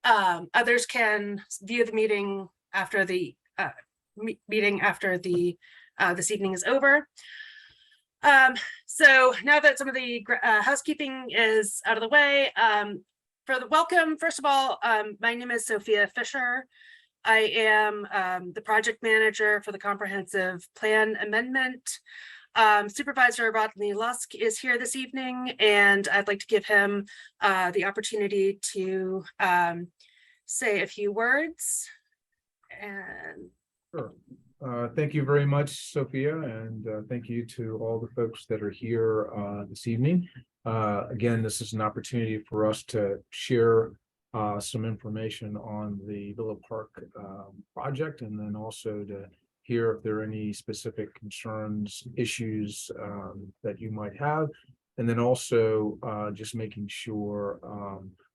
Others can view the meeting after the this evening is over. So now that some of the housekeeping is out of the way, for the welcome, first of all, my name is Sophia Fisher. I am the project manager for the comprehensive plan amendment. Supervisor Rodney Lusk is here this evening, and I'd like to give him the opportunity to say a few words. And sure. Thank you very much, Sophia, and thank you to all the folks that are here this evening. Again, this is an opportunity for us to share some information on the Villa Park project, and then also to hear if there are any specific concerns, issues that you might have, and then also just making sure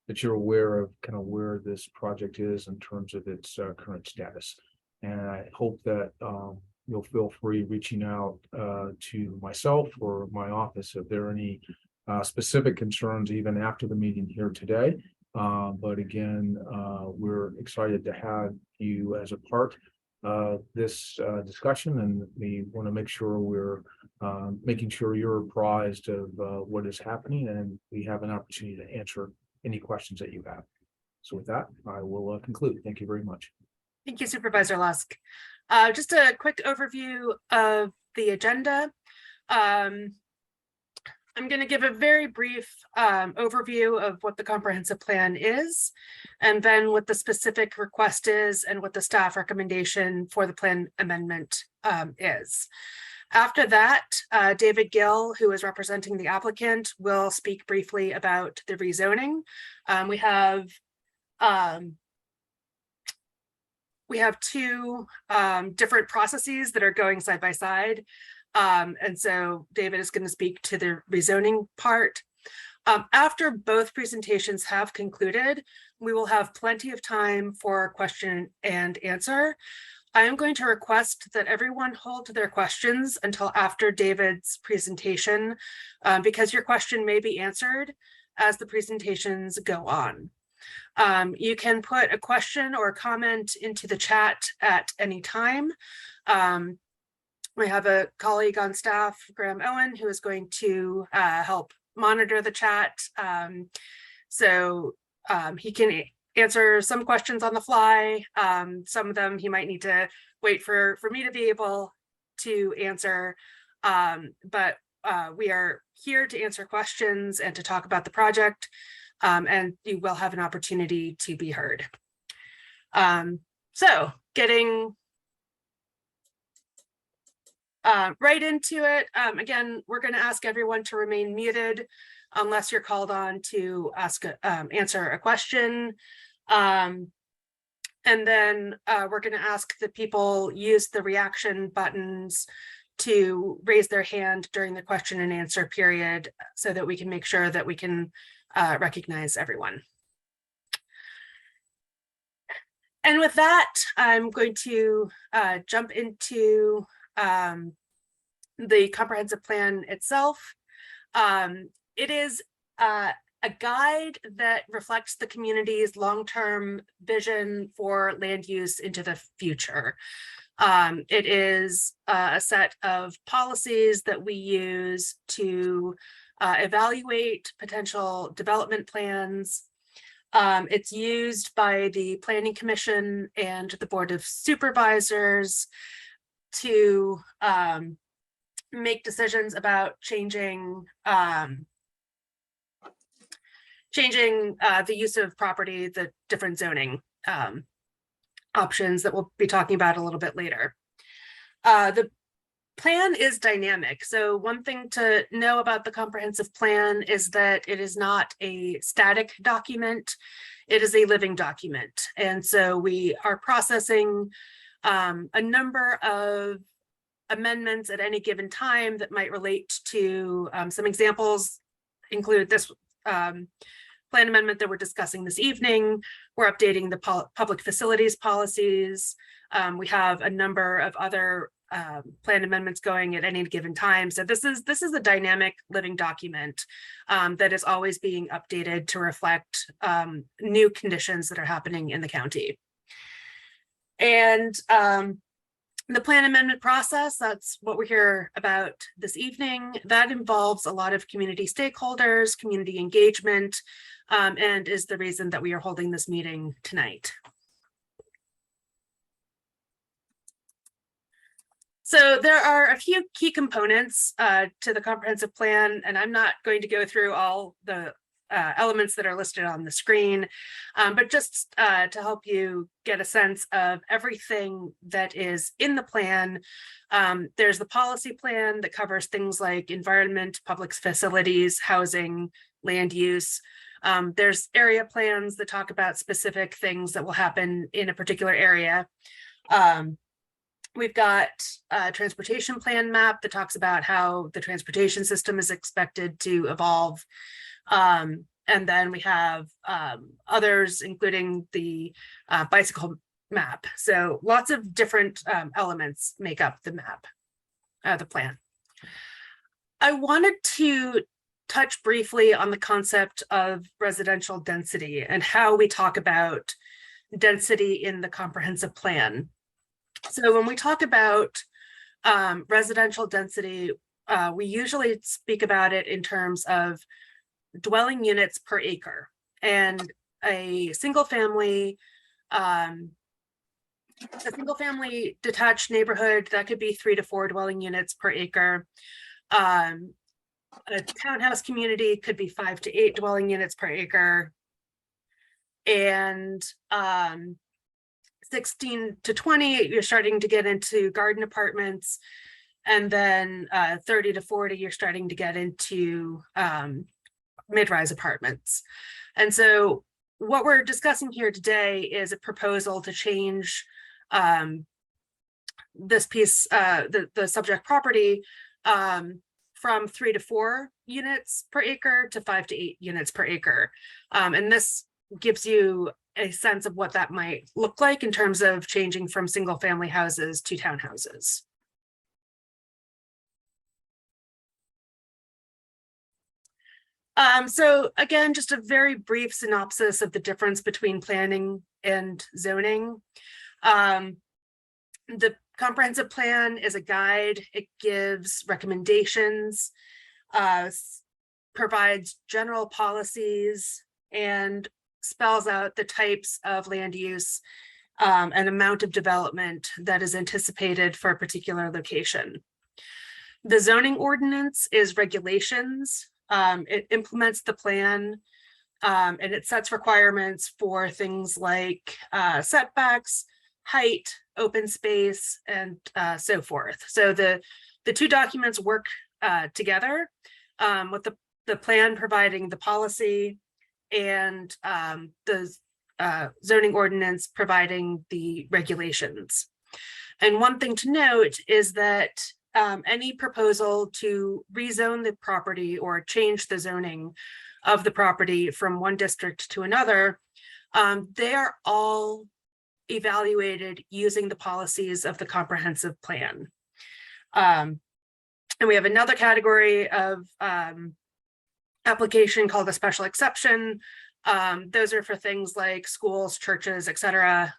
that you're aware of kind of where this project is in terms of its current status. And I hope that you'll feel free reaching out to myself or my office if there are any specific concerns even after the meeting here today. But again, we're excited to have you as a part of this discussion, and we want to make sure we're making sure you're apprised of what is happening, and we have an opportunity to answer any questions that you have. So with that, I will conclude. Thank you very much. thank you, Supervisor Lusk. Just a quick overview of the agenda. I'm going to give a very brief overview of what the comprehensive plan is, and then what the specific request is and what the staff recommendation for the plan amendment is. After that, David Gill, who is representing the applicant, will speak briefly about the rezoning. We have two different processes that are going side by side. And so David is going to speak to the rezoning part. After both presentations have concluded, we will have plenty of time for question and answer. I am going to request that everyone hold their questions until after David's presentation, because your question may be answered as the presentations go on. You can put a question or a comment into the chat at any time. We have a colleague on staff, Graham Owen, who is going to help monitor the chat. So he can answer some questions on the fly. Some of them he might need to wait for me to be able to answer. But we are here to answer questions and to talk about the project. And you will have an opportunity to be heard. So getting right into it. Again, we're going to ask everyone to remain muted unless you're called on to answer a question. And then we're going to ask that people use the reaction buttons to raise their hand during the question and answer period so that we can make sure that we can recognize everyone. And with that, I'm going to jump into the comprehensive plan itself. It is a guide that reflects the community's long-term vision for land use into the future. It is a set of policies that we use to evaluate potential development plans. It's used by the Planning Commission and the Board of Supervisors to make decisions about changing the use of property, the different zoning options that we'll be talking about a little bit later. The plan is dynamic. So one thing to know about the comprehensive plan is that it is not a static document. It is a living document. And so we are processing a number of amendments at any given time that might relate to some examples include this plan amendment that we're discussing this evening. We're updating the public facilities policies. We have a number of other plan amendments going at any given time. So this is a dynamic living document that is always being updated to reflect new conditions that are happening in the county. And the plan amendment process, that's what we're here about this evening. That involves a lot of community stakeholders, community engagement, and is the reason that we are holding this meeting tonight. So there are a few key components to the comprehensive plan, and I'm not going to go through all the elements that are listed on the screen, but just to help you get a sense of everything that is in the plan. There's the policy plan that covers things like environment, public facilities, housing, land use. There's area plans that talk about specific things that will happen in a particular area. We've got a transportation plan map that talks about how the transportation system is expected to evolve. And then we have others, including the bicycle map. So lots of different elements make up the map, the plan. I wanted to touch briefly on the concept of residential density and how we talk about density in the comprehensive plan. So when we talk about residential density, we usually speak about it in terms of dwelling units per acre, and a single family detached neighborhood, that could be 3 to 4 dwelling units per acre. A townhouse community could be 5 to 8 dwelling units per acre, and 16 to 20, you're starting to get into garden apartments, and then 30 to 40, you're starting to get into mid-rise apartments. And so what we're discussing here today is a proposal to change this piece, the subject property, from 3 to 4 units per acre to 5 to 8 units per acre. And this gives you a sense of what that might look like in terms of changing from single family houses to townhouses. So again, just a very brief synopsis of the difference between planning and zoning. The comprehensive plan is a guide. It gives recommendations, provides general policies, and spells out the types of land use and amount of development that is anticipated for a particular location. The zoning ordinance is regulations. It implements the plan, and it sets requirements for things like setbacks, height, open space, and so forth. So the two documents work together, with the plan providing the policy and the zoning ordinance providing the regulations. And one thing to note is that any proposal to rezone the property or change the zoning of the property from one district to another, they are all evaluated using the policies of the comprehensive plan. And we have another category of application called a special exception. Those are for things like schools, churches, etc.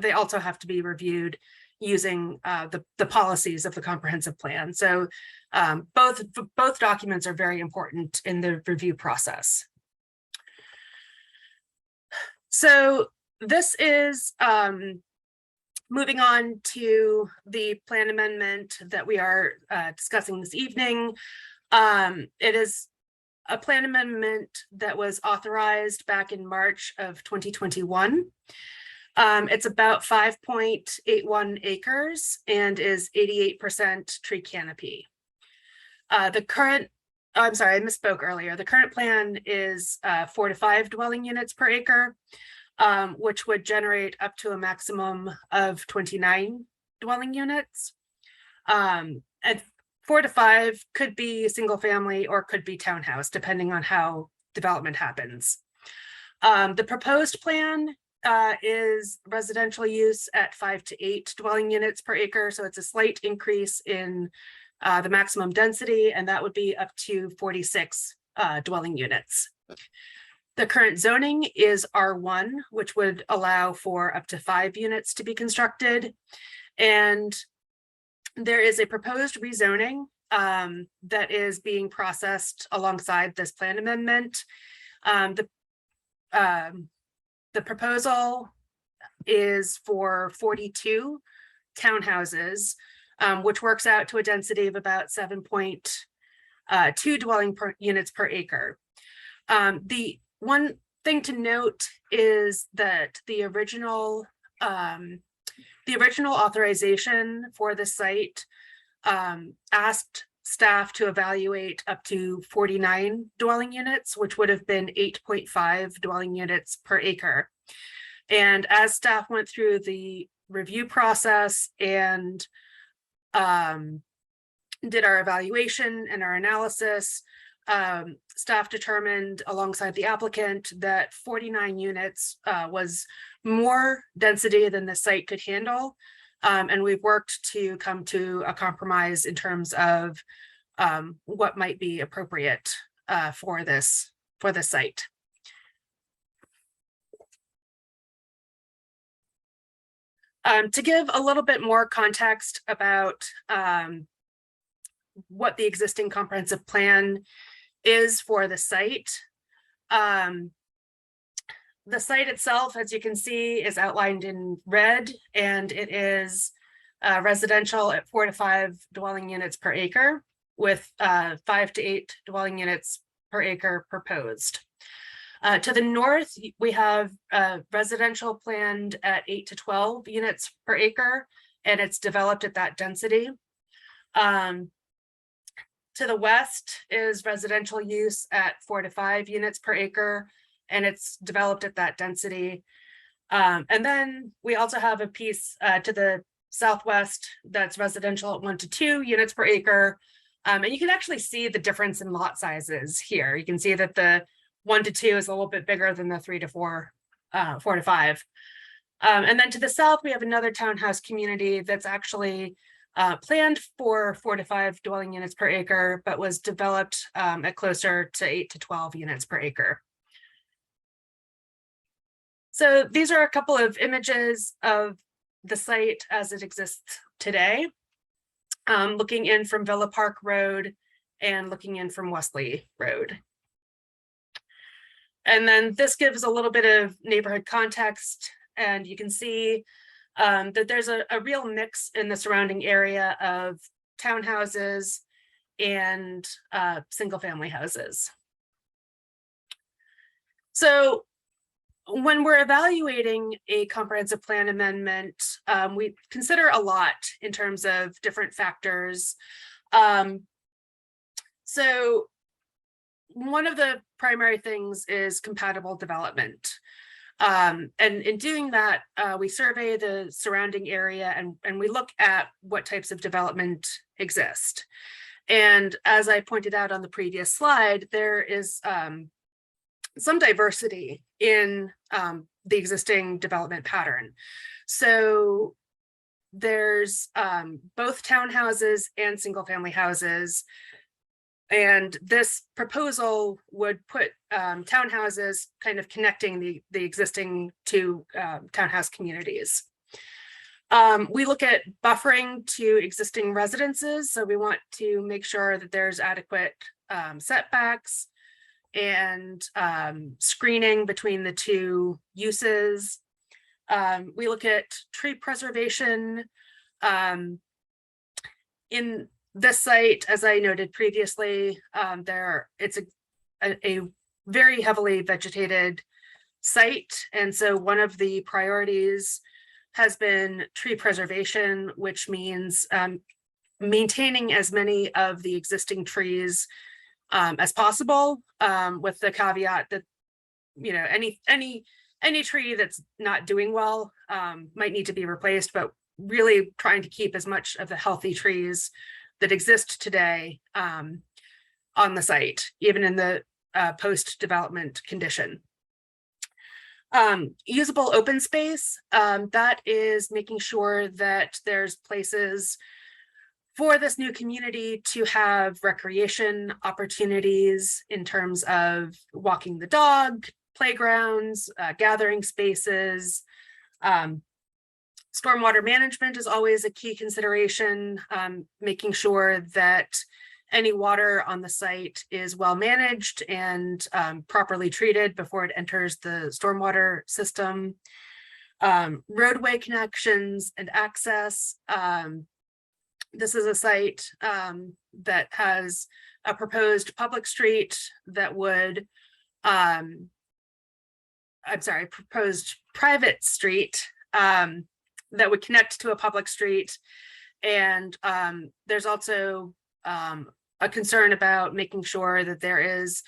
They also have to be reviewed using the policies of the comprehensive plan. So both documents are very important in the review process. So this is moving on to the plan amendment that we are discussing this evening. It is a plan amendment that was authorized back in March of 2021. It's about 5.81 acres and is 88% tree canopy. The current, I'm sorry, I misspoke earlier. The current plan is 4 to 5 dwelling units per acre, which would generate up to a maximum of 29 dwelling units. And 4 to 5 could be single family or could be townhouse, depending on how development happens. The proposed plan is residential use at 5 to 8 dwelling units per acre. So it's a slight increase in the maximum density, and that would be up to 46 dwelling units. The current zoning is R1, which would allow for up to 5 units to be constructed. And there is a proposed rezoning that is being processed alongside this plan amendment. The proposal is for 42 townhouses, which works out to a density of about 7.2 dwelling units per acre. The one thing to note is that the original authorization for the site asked staff to evaluate up to 49 dwelling units, which would have been 8.5 dwelling units per acre. And as staff went through the review process and did our evaluation and our analysis, staff determined alongside the applicant that 49 units was more density than the site could handle. And we've worked to come to a compromise in terms of what might be appropriate for this site. To give a little bit more context about what the existing comprehensive plan is for the site. The site itself, as you can see, is outlined in red, and it is residential at 4 to 5 dwelling units per acre, with 5 to 8 dwelling units per acre proposed. To the north, we have residential planned at 8 to 12 units per acre, and it's developed at that density. To the west is residential use at 4 to 5 units per acre, and it's developed at that density. And then we also have a piece to the southwest that's residential at 1 to 2 units per acre. And you can actually see the difference in lot sizes here. You can see that the 1 to 2 is a little bit bigger than the 3 to 4, 4 to 5. And then to the south, we have another townhouse community that's actually planned for 4 to 5 dwelling units per acre, but was developed at closer to 8 to 12 units per acre. So these are a couple of images of the site as it exists today, looking in from Villa Park Road and looking in from Wesley Road. And then this gives a little bit of neighborhood context, and you can see that there's a real mix in the surrounding area of townhouses and single family houses. So when we're evaluating a comprehensive plan amendment, we consider a lot in terms of different factors. So one of the primary things is compatible development. And in doing that, we survey the surrounding area and we look at what types of development exist. And as I pointed out on the previous slide, there is some diversity in the existing development pattern. So there's both townhouses and single family houses. And this proposal would put townhouses kind of connecting the existing two townhouse communities. We look at buffering to existing residences. So we want to make sure that there's adequate setbacks and screening between the two uses. We look at tree preservation. In this site, as I noted previously, it's a very heavily vegetated site. And so one of the priorities has been tree preservation, which means maintaining as many of the existing trees as possible, with the caveat that, you know, any tree that's not doing well might need to be replaced, but really trying to keep as much of the healthy trees that exist today on the site, even in the post-development condition. Usable open space, that is making sure that there's places for this new community to have recreation opportunities in terms of walking the dog, playgrounds, gathering spaces. Stormwater management is always a key consideration, making sure that any water on the site is well managed and properly treated before it enters the stormwater system. Roadway connections and access. This is a site that has a proposed public street that would, proposed private street that would connect to a public street. And there's also a concern about making sure that there is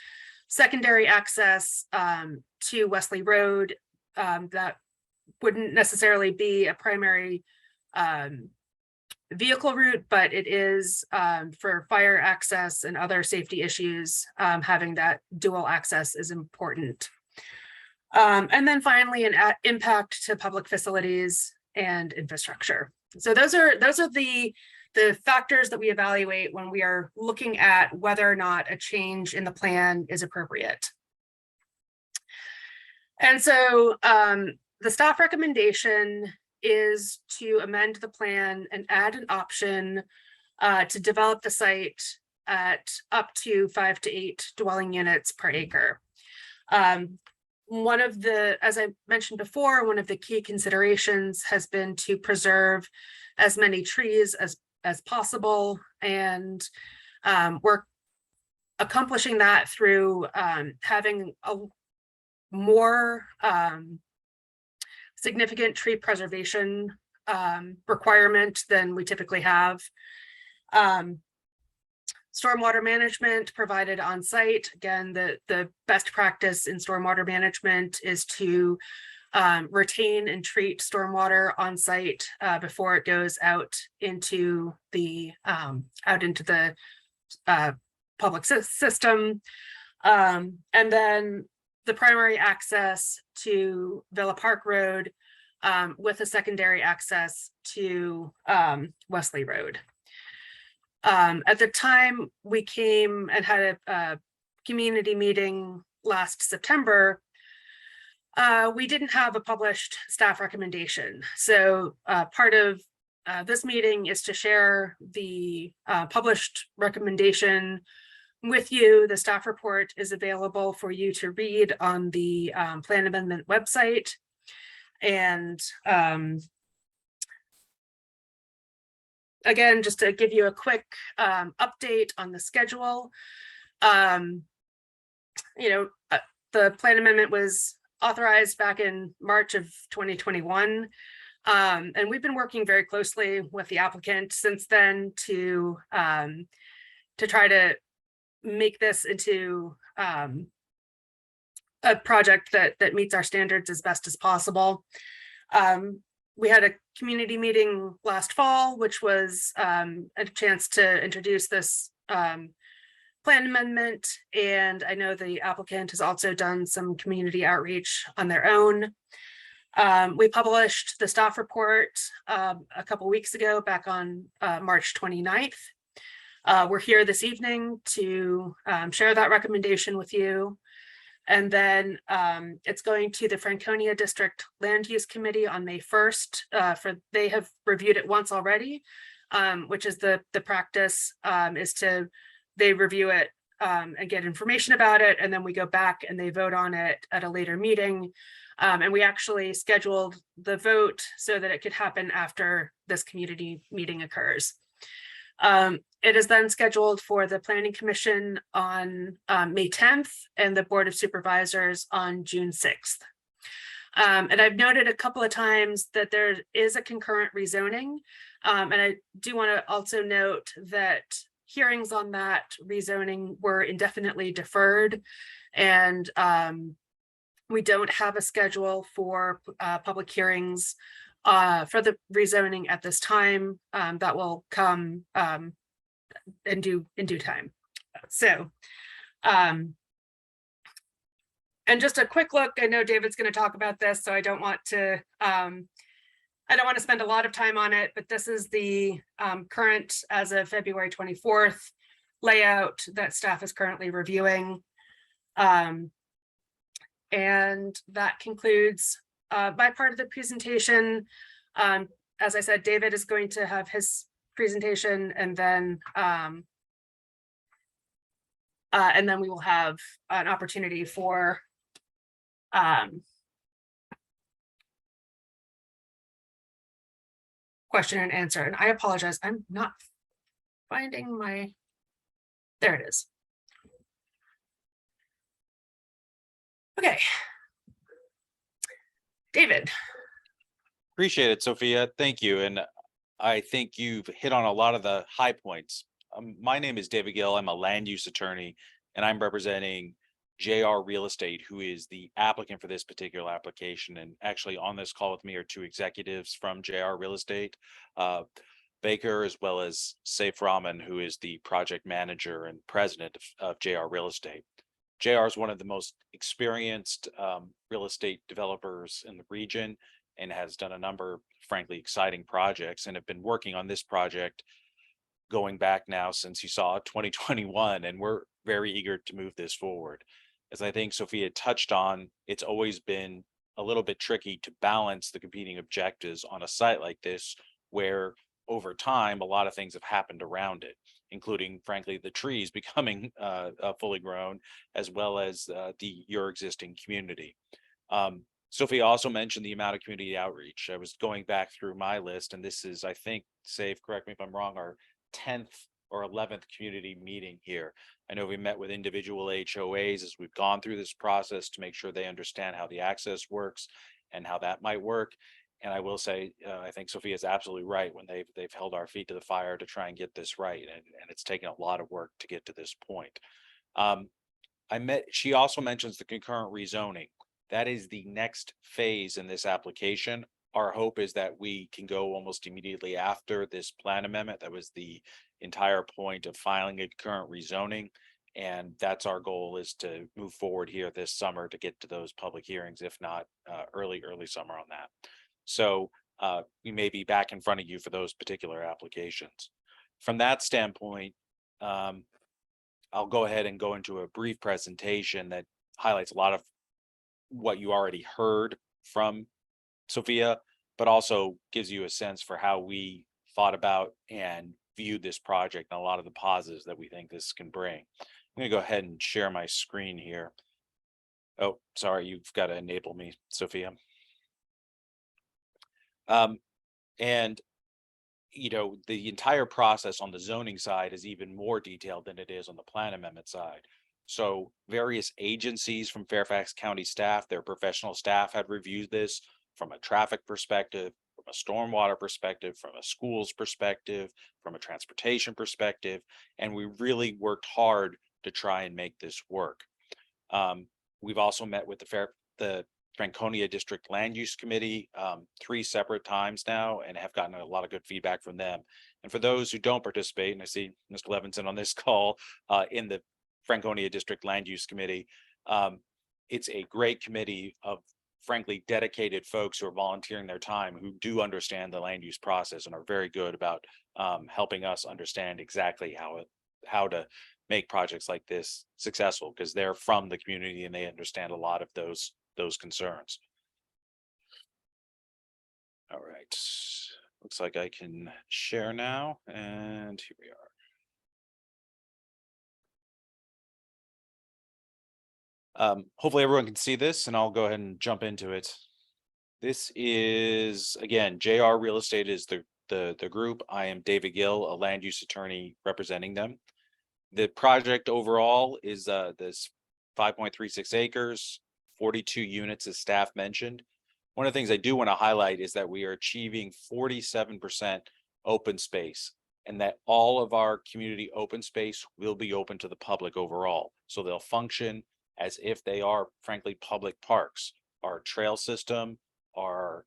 secondary access to Wesley Road that wouldn't necessarily be a primary vehicle route, but it is for fire access and other safety issues. Having that dual access is important. And then finally, an impact to public facilities and infrastructure. So those are the factors that we evaluate when we are looking at whether or not a change in the plan is appropriate. And so the staff recommendation is to amend the plan and add an option to develop the site at up to 5 to 8 dwelling units per acre. One of the, as I mentioned before, one of the key considerations has been to preserve as many trees as possible, and we're accomplishing that through having a more significant tree preservation requirement than we typically have. Stormwater management provided on site. Again, the best practice in stormwater management is to retain and treat stormwater on site before it goes out into the public system. And then the primary access to Villa Park Road with a secondary access to Wesley Road. At the time we came and had a community meeting last September, we didn't have a published staff recommendation. So part of this meeting is to share the published recommendation with you. The staff report is available for you to read on the plan amendment website. And again, just to give you a quick update on the schedule, the plan amendment was authorized back in March of 2021. And we've been working very closely with the applicant since then to try to make this into a project that meets our standards as best as possible. We had a community meeting last fall, which was a chance to introduce this plan amendment. And I know the applicant has also done some community outreach on their own. We published the staff report a couple weeks ago, back on March 29th. We're here this evening to share that recommendation with you. And then it's going to the Franconia District Land Use Committee on May 1st. They have reviewed it once already, which is the practice is they review it and get information about it, and then we go back and they vote on it at a later meeting. And we actually scheduled the vote so that it could happen after this community meeting occurs. It is then scheduled for the Planning Commission on May 10th and the Board of Supervisors on June 6th. And I've noted a couple of times that there is a concurrent rezoning. And I do want to also note that hearings on that rezoning were indefinitely deferred, and we don't have a schedule for public hearings for the rezoning at this time. That will come in due time. So And just a quick look, I know David's going to talk about this, so I don't want to spend a lot of time on it, but this is the current, as of February 24th, layout that staff is currently reviewing. And that concludes my part of the presentation. As I said, David is going to have his presentation, and then we will have an opportunity for question and answer. And I apologize, I'm not finding my, there it is. Okay. David. Appreciate it, Sophia. Thank you. And I think you've hit on a lot of the high points. My name is David Gill. I'm a land use attorney, and I'm representing JR Real Estate, who is the applicant for this particular application. And actually on this call with me are two executives from JR Real Estate, Baker, as well as Saif Rahman, who is the project manager and president of JR Real Estate. JR is one of the most experienced real estate developers in the region and has done a number of, frankly, exciting projects, and have been working on this project going back now since you saw 2021, and we're very eager to move this forward. As I think Sophia touched on, it's always been a little bit tricky to balance the competing objectives on a site like this, where over time, a lot of things have happened around it, including, frankly, the trees becoming fully grown, as well as your existing community. Sophia also mentioned the amount of community outreach. I was going back through my list, and this is, I think, Saif, correct me if I'm wrong, our 10th or 11th community meeting here. I know we met with individual HOAs as we've gone through this process to make sure they understand how the access works and how that might work. And I will say, I think Sophia is absolutely right when they've held our feet to the fire to try and get this right, and it's taken a lot of work to get to this point. She also mentions the concurrent rezoning. That is the next phase in this application. Our hope is that we can go almost immediately after this plan amendment. That was the entire point of filing a concurrent rezoning. And that's our goal, is to move forward here this summer to get to those public hearings, if not early summer on that. So we may be back in front of you for those particular applications. From that standpoint, I'll go ahead and go into a brief presentation that highlights a lot of what you already heard from Sophia, but also gives you a sense for how we thought about and viewed this project and a lot of the positives that we think this can bring. I'm going to go ahead and share my screen here. Oh, sorry, you've got to enable me, Sophia. And you know, the entire process on the zoning side is even more detailed than it is on the plan amendment side. So various agencies from Fairfax County staff, their professional staff, had reviewed this from a traffic perspective, from a stormwater perspective, from a schools perspective, from a transportation perspective, and we really worked hard to try and make this work. We've also met with the Franconia District Land Use Committee 3 separate times now, and have gotten a lot of good feedback from them. And for those who don't participate, and I see Mr. Levinson on this call, in the Franconia District Land Use Committee, it's a great committee of, frankly, dedicated folks who are volunteering their time, who do understand the land use process and are very good about helping us understand exactly how to make projects like this successful, because they're from the community and they understand a lot of those concerns. All right, looks like I can share now, and here we are. Hopefully everyone can see this, and I'll go ahead and jump into it. This is, again, JR Real Estate is the group. I am David Gill, a land use attorney representing them. The project overall is this 5.36 acres, 42 units, as staff mentioned. One of the things I do want to highlight is that we are achieving 47% open space, and that all of our community open space will be open to the public overall. So they'll function as if they are, frankly, public parks. Our trail system, our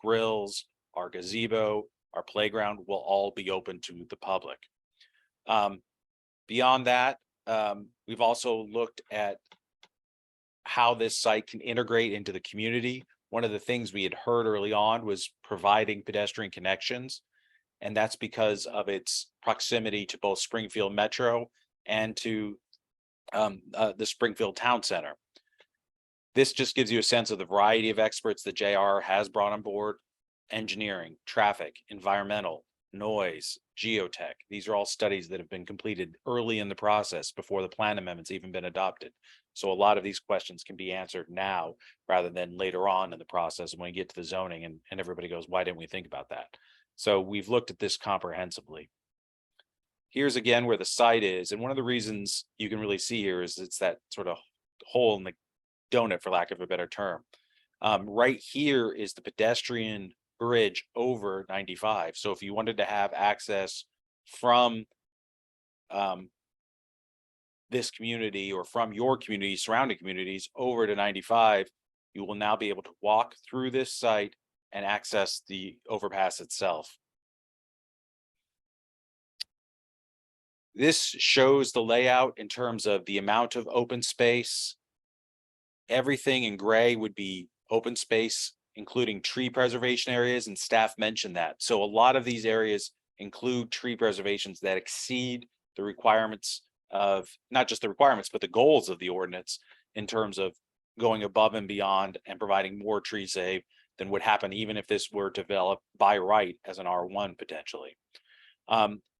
grills, our gazebo, our playground will all be open to the public. Beyond that, we've also looked at how this site can integrate into the community. One of the things we had heard early on was providing pedestrian connections. And that's because of its proximity to both Springfield Metro and to the Springfield Town Center. This just gives you a sense of the variety of experts that JR has brought on board: engineering, traffic, environmental, noise, geotech. These are all studies that have been completed early in the process before the plan amendments even been adopted. So a lot of these questions can be answered now rather than later on in the process when we get to the zoning and everybody goes, why didn't we think about that? So we've looked at this comprehensively. Here's again where the site is. And one of the reasons you can really see here is it's that sort of hole in the donut, for lack of a better term. Right here is the pedestrian bridge over 95. So if you wanted to have access from this community or from your community, surrounding communities over to 95, you will now be able to walk through this site and access the overpass itself. This shows the layout in terms of the amount of open space. Everything in gray would be open space, including tree preservation areas, and staff mentioned that. So a lot of these areas include tree preservations that exceed the requirements of, not just the requirements, but the goals of the ordinance in terms of going above and beyond and providing more tree save than would happen even if this were developed by right as an R1 potentially.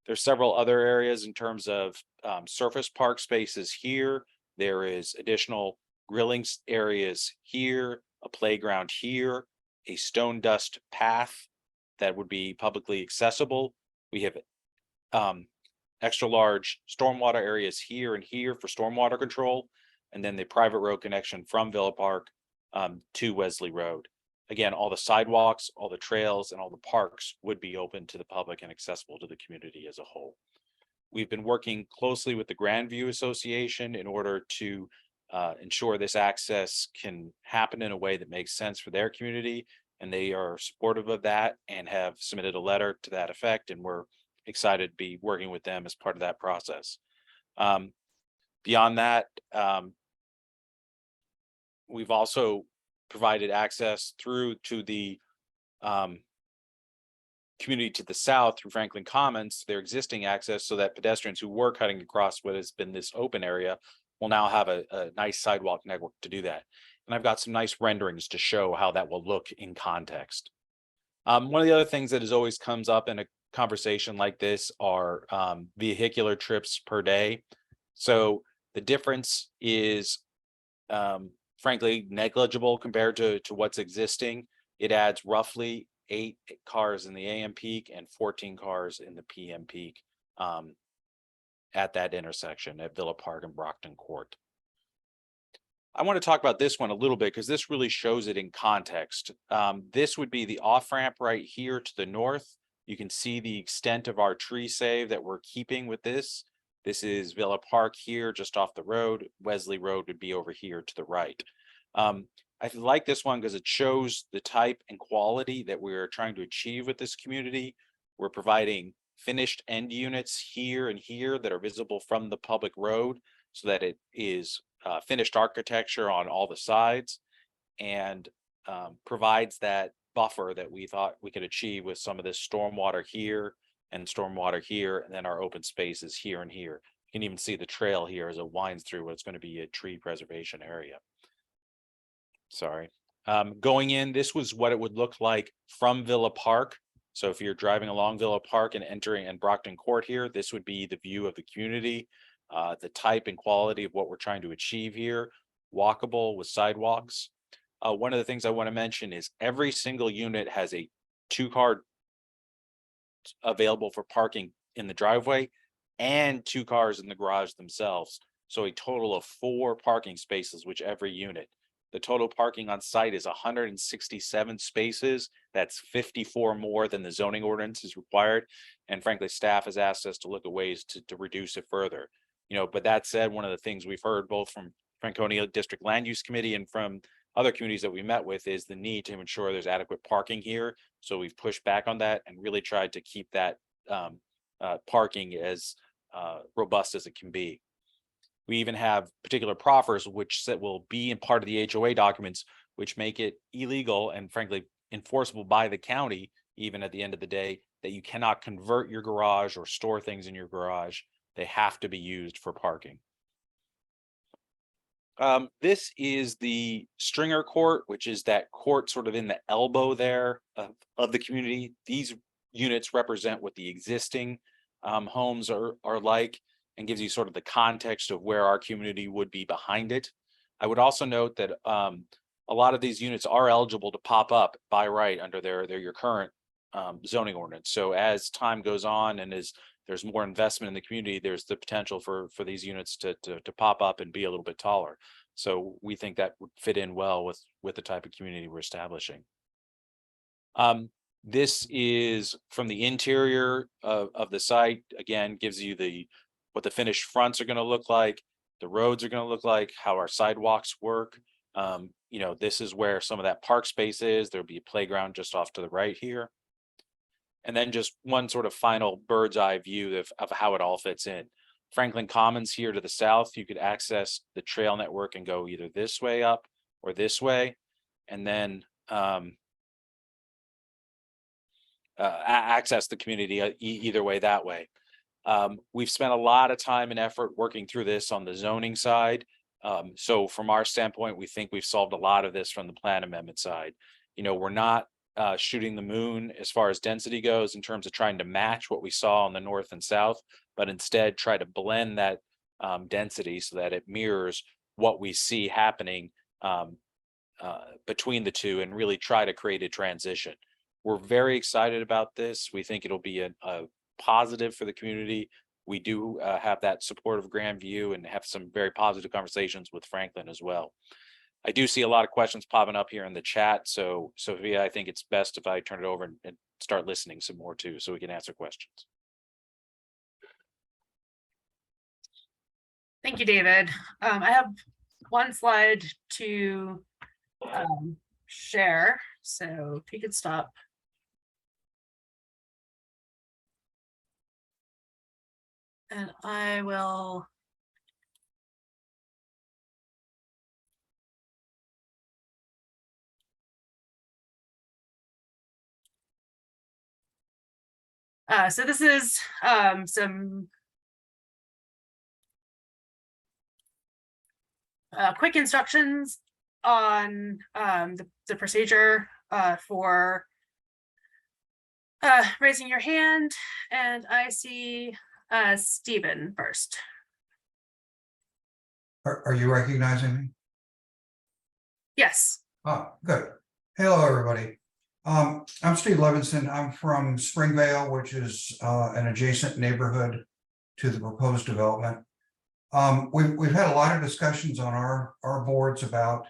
There's several other areas in terms of surface park spaces here. There is additional grilling areas here, a playground here, a stone dust path that would be publicly accessible. We have extra large stormwater areas here and here for stormwater control, and then the private road connection from Villa Park to Wesley Road. Again, all the sidewalks, all the trails, and all the parks would be open to the public and accessible to the community as a whole. We've been working closely with the Grandview Association in order to ensure this access can happen in a way that makes sense for their community, and they are supportive of that and have submitted a letter to that effect, and we're excited to be working with them as part of that process. Beyond that, we've also provided access through to the community to the south through Franklin Commons, their existing access, so that pedestrians who were cutting across what has been this open area will now have a nice sidewalk network to do that. And I've got some nice renderings to show how that will look in context. One of the other things that is always comes up in a conversation like this are vehicular trips per day. So the difference is frankly negligible compared to what's existing. It adds roughly 8 cars in the AM peak and 14 cars in the PM peak at that intersection at Villa Park and Brockton Court. I want to talk about this one a little bit because this really shows it in context. This would be the off-ramp right here to the north. You can see the extent of our tree save that we're keeping with this. This is Villa Park here, just off the road. Wesley Road would be over here to the right. I like this one because it shows the type and quality that we're trying to achieve with this community. We're providing finished end units here and here that are visible from the public road so that it is finished architecture on all the sides and provides that buffer that we thought we could achieve with some of this stormwater here and stormwater here, and then our open spaces here and here. You can even see the trail here as it winds through what's going to be a tree preservation area. Sorry. Going in, this was what it would look like from Villa Park. So if you're driving along Villa Park and entering in Brockton Court here, this would be the view of the community, the type and quality of what we're trying to achieve here, walkable with sidewalks. One of the things I want to mention is every single unit has a 2-car available for parking in the driveway and 2 cars in the garage themselves. So a total of 4 parking spaces, which every unit. The total parking on site is 167 spaces. That's 54 more than the zoning ordinance is required. And frankly, staff has asked us to look at ways to reduce it further. You know, but that said, one of the things we've heard both from Franconia District Land Use Committee and from other communities that we met with is the need to ensure there's adequate parking here. So we've pushed back on that and really tried to keep that parking as robust as it can be. We even have particular proffers which will be in part of the HOA documents, which make it illegal and frankly enforceable by the county, even at the end of the day, that you cannot convert your garage or store things in your garage. They have to be used for parking. This is the Stringer Court, which is that court sort of in the elbow there of the community. These units represent what the existing homes are like, and gives you sort of the context of where our community would be behind it. I would also note that a lot of these units are eligible to pop up by right under your current zoning ordinance. So as time goes on and as there's more investment in the community, there's the potential for these units to pop up and be a little bit taller. So we think that would fit in well with the type of community we're establishing. This is from the interior of the site. Again, gives you what the finished fronts are going to look like, the roads are going to look like, how our sidewalks work. This is where some of that park space is. There'll be a playground just off to the right here. And then just one sort of final bird's eye view of how it all fits in. Franklin Commons here to the south, you could access the trail network and go either this way up or this way, and then access the community either way that way. We've spent a lot of time and effort working through this on the zoning side. So from our standpoint, we think we've solved a lot of this from the plan amendment side. We're not shooting the moon as far as density goes in terms of trying to match what we saw on the north and south, but instead try to blend that density so that it mirrors what we see happening between the two, and really try to create a transition. We're very excited about this. We think it'll be a positive for the community. We do have that support of Grandview and have some very positive conversations with Franklin as well. I do see a lot of questions popping up here in the chat. So Sophia, I think it's best if I turn it over and start listening some more too, so we can answer questions. Thank you, David. I have one slide to share. So if you could stop. And I will. So this is some quick instructions on the procedure for raising your hand. And I see Stephen first. Are you recognizing me? Yes. Oh, good. Hello, everybody. I'm Steve Levinson. I'm from Springvale, which is an adjacent neighborhood to the proposed development. We've had a lot of discussions on our boards about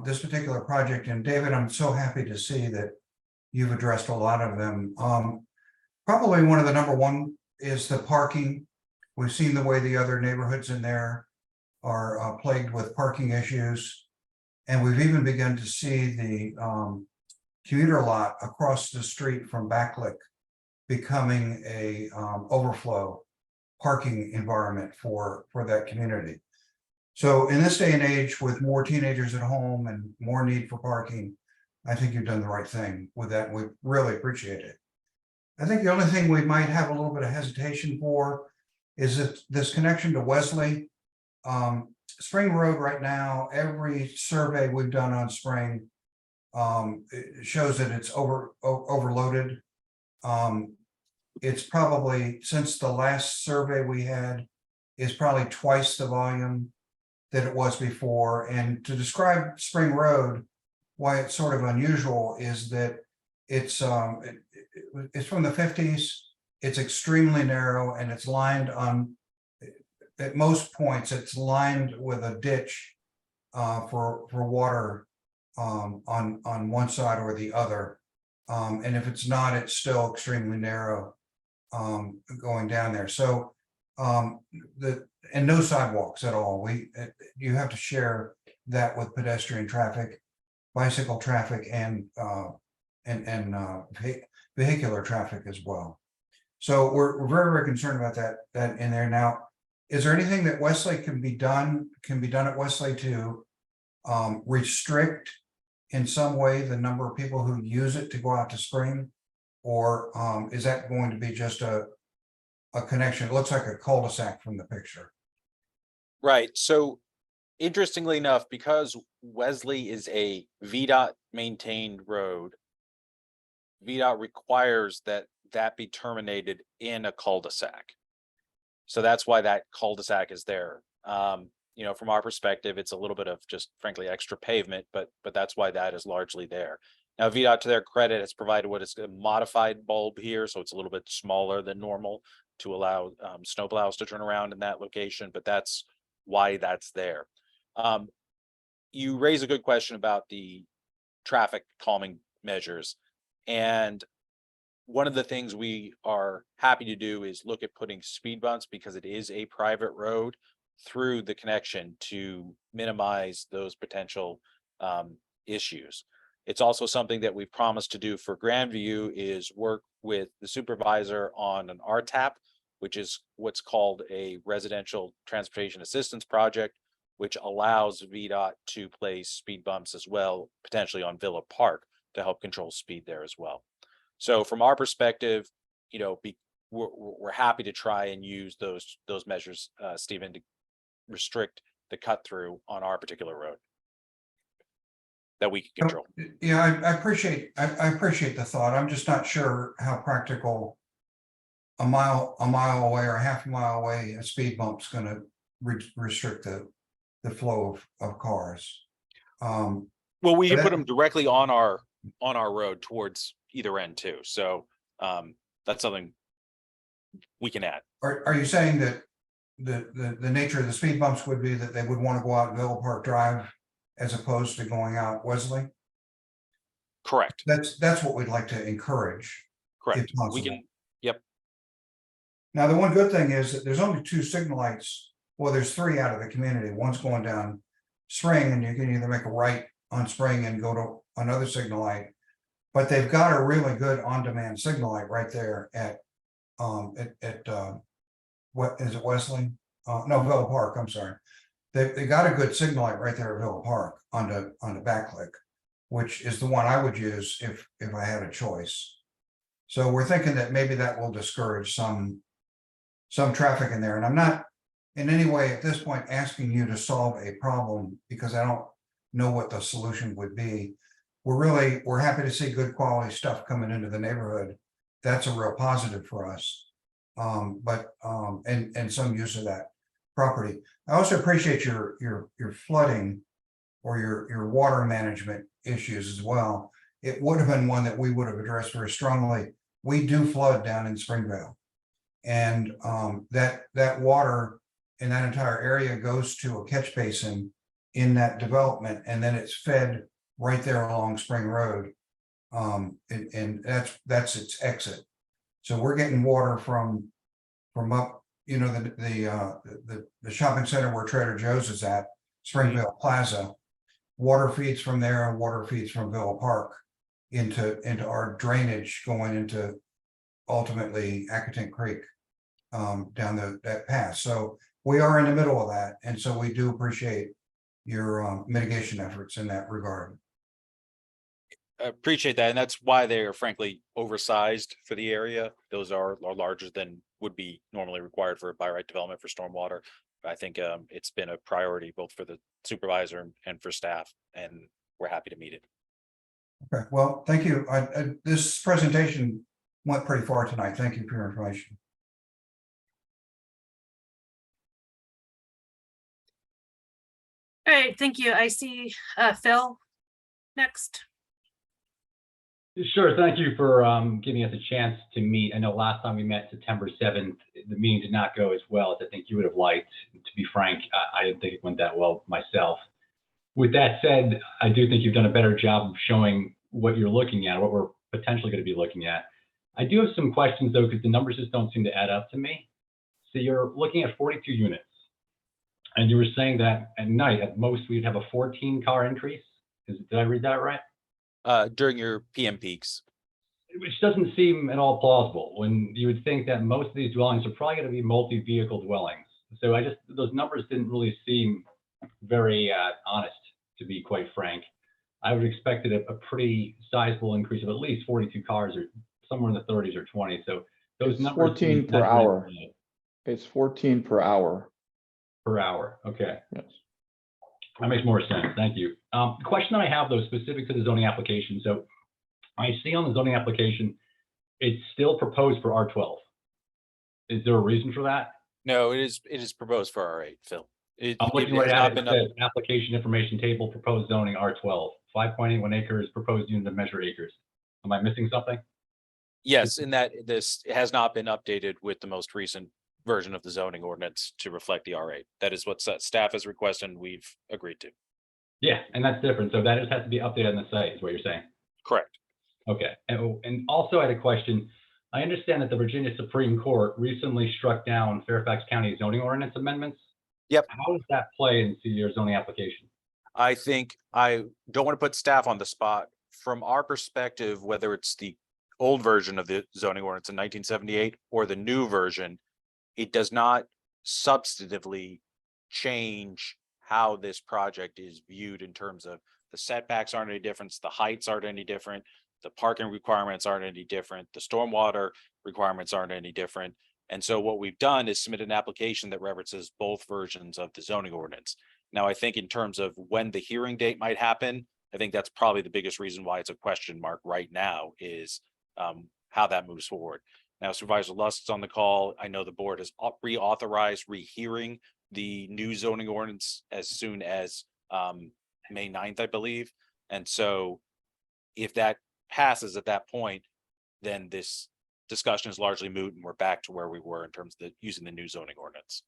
this particular project, and David, I'm so happy to see that you've addressed a lot of them. Probably one of the number one is the parking. We've seen the way the other neighborhoods in there are plagued with parking issues, and we've even begun to see the commuter lot across the street from Backlick becoming a overflow parking environment for that community. So in this day and age, with more teenagers at home and more need for parking, I think you've done the right thing with that. We really appreciate it. I think the only thing we might have a little bit of hesitation for is that this connection to Wesley. Spring Road right now, every survey we've done on Spring it shows that it's overloaded. It's probably, since the last survey we had, is probably twice the volume that it was before. And to describe Spring Road, why it's sort of unusual is that it's from the 50s. It's extremely narrow, and it's lined on, at most points, it's lined with a ditch for water on one side or the other. And if it's not, it's still extremely narrow going down there. So and no sidewalks at all. You have to share that with pedestrian traffic, bicycle traffic, and vehicular traffic as well. So we're very, very concerned about that in there. Now, is there anything that Wesley can be done at Wesley to restrict in some way the number of people who use it to go out to Spring? Or is that going to be just a connection? It looks like a cul-de-sac from the picture. Right, so interestingly enough, because Wesley is a VDOT maintained road, VDOT requires that be terminated in a cul-de-sac. So that's why that cul-de-sac is there. You know, from our perspective, it's a little bit of just frankly extra pavement, but that's why that is largely there. Now, VDOT, to their credit, has provided what is a modified bulb here, so it's a little bit smaller than normal to allow snowplows to turn around in that location, but that's why that's there. You raise a good question about the traffic calming measures. And one of the things we are happy to do is look at putting speed bumps, because it is a private road, through the connection to minimize those potential issues. It's also something that we've promised to do for Grandview, is work with the supervisor on an RTAP, which is what's called a residential transportation assistance project, which allows VDOT to place speed bumps as well, potentially on Villa Park, to help control speed there as well. So from our perspective, you know, we're happy to try and use those measures, Stephen, to restrict the cut through on our particular road that we can control. Yeah, I appreciate the thought. I'm just not sure how practical a mile away or half a mile away a speed bump's going to restrict the flow of cars. Well, we can put them directly on our road towards either end too. So that's something we can add. Are you saying that the nature of the speed bumps would be that they would want to go out Villa Park Drive as opposed to going out Wesley? Correct. That's what we'd like to encourage. Correct. We can. Yep. Now, the one good thing is that there's only 2 signal lights. Well, there's 3 out of the community. One's going down Spring, and you can either make a right on Spring and go to another signal light. But they've got a really good on-demand signal light right there at what is it, Wesley? No, Villa Park. I'm sorry. They got a good signal light right there at Villa Park on the backlick, which is the one I would use if I had a choice. So we're thinking that maybe that will discourage some traffic in there. And I'm not in any way at this point asking you to solve a problem, because I don't know what the solution would be. We're happy to see good quality stuff coming into the neighborhood. That's a real positive for us. And some use of that property. I also appreciate your flooding or your water management issues as well. It would have been one that we would have addressed very strongly. We do flood down in Springvale, and that water in that entire area goes to a catch basin in that development, and then it's fed right there along Spring Road, and that's its exit. So we're getting water from up, you know, the shopping center where Trader Joe's is at, Springvale Plaza. Water feeds from there, and water feeds from Villa Park into our drainage going into ultimately Accotant Creek down that path. So we are in the middle of that, and so we do appreciate your mitigation efforts in that regard. I appreciate that, and that's why they are frankly oversized for the area. Those are larger than would be normally required for by right development for stormwater. I think it's been a priority both for the supervisor and for staff, and we're happy to meet it. Okay, well, thank you. This presentation went pretty far tonight. Thank you for your information. All right, thank you. I see Phil next. Sure. Thank you for giving us a chance to meet. I know last time we met, September 7th, the meeting did not go as well as I think you would have liked. To be frank, I didn't think it went that well myself. With that said, I do think you've done a better job of showing what you're looking at, what we're potentially going to be looking at. I do have some questions though, because the numbers just don't seem to add up to me. So you're looking at 42 units, and you were saying that at night, at most, we'd have a 14-car increase. Did I read that right? During your PM peaks. Which doesn't seem at all plausible when you would think that most of these dwellings are probably going to be multi-vehicle dwellings. So those numbers didn't really seem very honest, to be quite frank. I would have expected a pretty sizable increase of at least 42 cars or somewhere in the 30s or 20s. So those It's numbers. 14 per hour. It's 14 per hour. Per hour. Okay. Yes. That makes more sense. Thank you. The question that I have, though, specific to the zoning application. So I see on the zoning application, it's still proposed for R12. Is there a reason for that? No, it is proposed for R8, Phil. I'm looking has right not at it. been It says application information table, proposed zoning R12, 5.81 acres, proposed unit of measure acres. Am I missing something? Yes, in that this has not been updated with the most recent version of the zoning ordinance to reflect the R8. That is what staff has requested and we've agreed to. Yeah, and that's different. So that just has to be updated on the site, is what you're saying. Correct. Okay. And also I had a question. I understand that the Virginia Supreme Court recently struck down Fairfax County zoning ordinance amendments. Yep. How does that play into your zoning application? I think I don't want to put staff on the spot. From our perspective, whether it's the old version of the zoning ordinance in 1978 or the new version, it does not substantively change how this project is viewed in terms of the setbacks aren't any different, the heights aren't any different, the parking requirements aren't any different, the stormwater requirements aren't any different. And so what we've done is submit an application that references both versions of the zoning ordinance. Now, I think in terms of when the hearing date might happen, I think that's probably the biggest reason why it's a question mark right now is how that moves forward. Now, Supervisor Lusk is on the call. I know the board has reauthorized rehearing the new zoning ordinance as soon as May 9th, I believe. And so if that passes at that point, then this discussion is largely moot and we're back to where we were in terms of using the new zoning ordinance.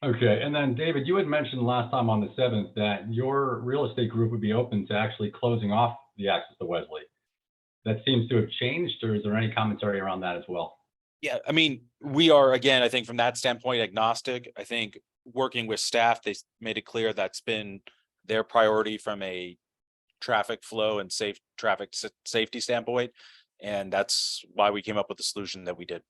Okay, and then David, you had mentioned last time on the 7th that your real estate group would be open to actually closing off the access to Wesley. That seems to have changed, or is there any commentary around that as well? Yeah, I mean, we are, again, I think from that standpoint, agnostic. I think working with staff, they made it clear that's been their priority from a traffic flow and safety standpoint. And that's why we came up with the solution that we did.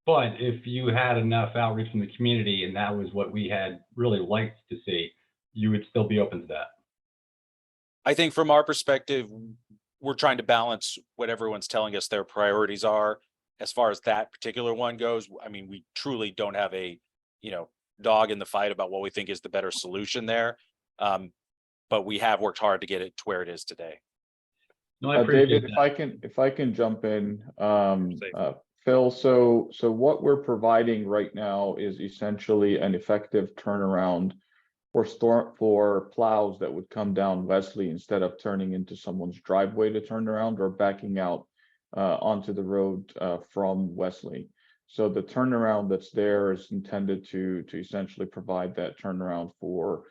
But if you had enough outreach from the community and that was what we had really liked to see, you would still be open to that. I think from our perspective, we're trying to balance what everyone's telling us their priorities are. As far as that particular one goes, I mean, we truly don't have a, dog in the fight about what we think is the better solution there. But we have worked hard to get it to where it is today. No, I appreciate David, that. if I can jump in, Phil, so what we're providing right now is essentially an effective turnaround for plows that would come down Wesley instead of turning into someone's driveway to turn around or backing out onto the road from Wesley. So the turnaround that's there is intended to essentially provide that turnaround for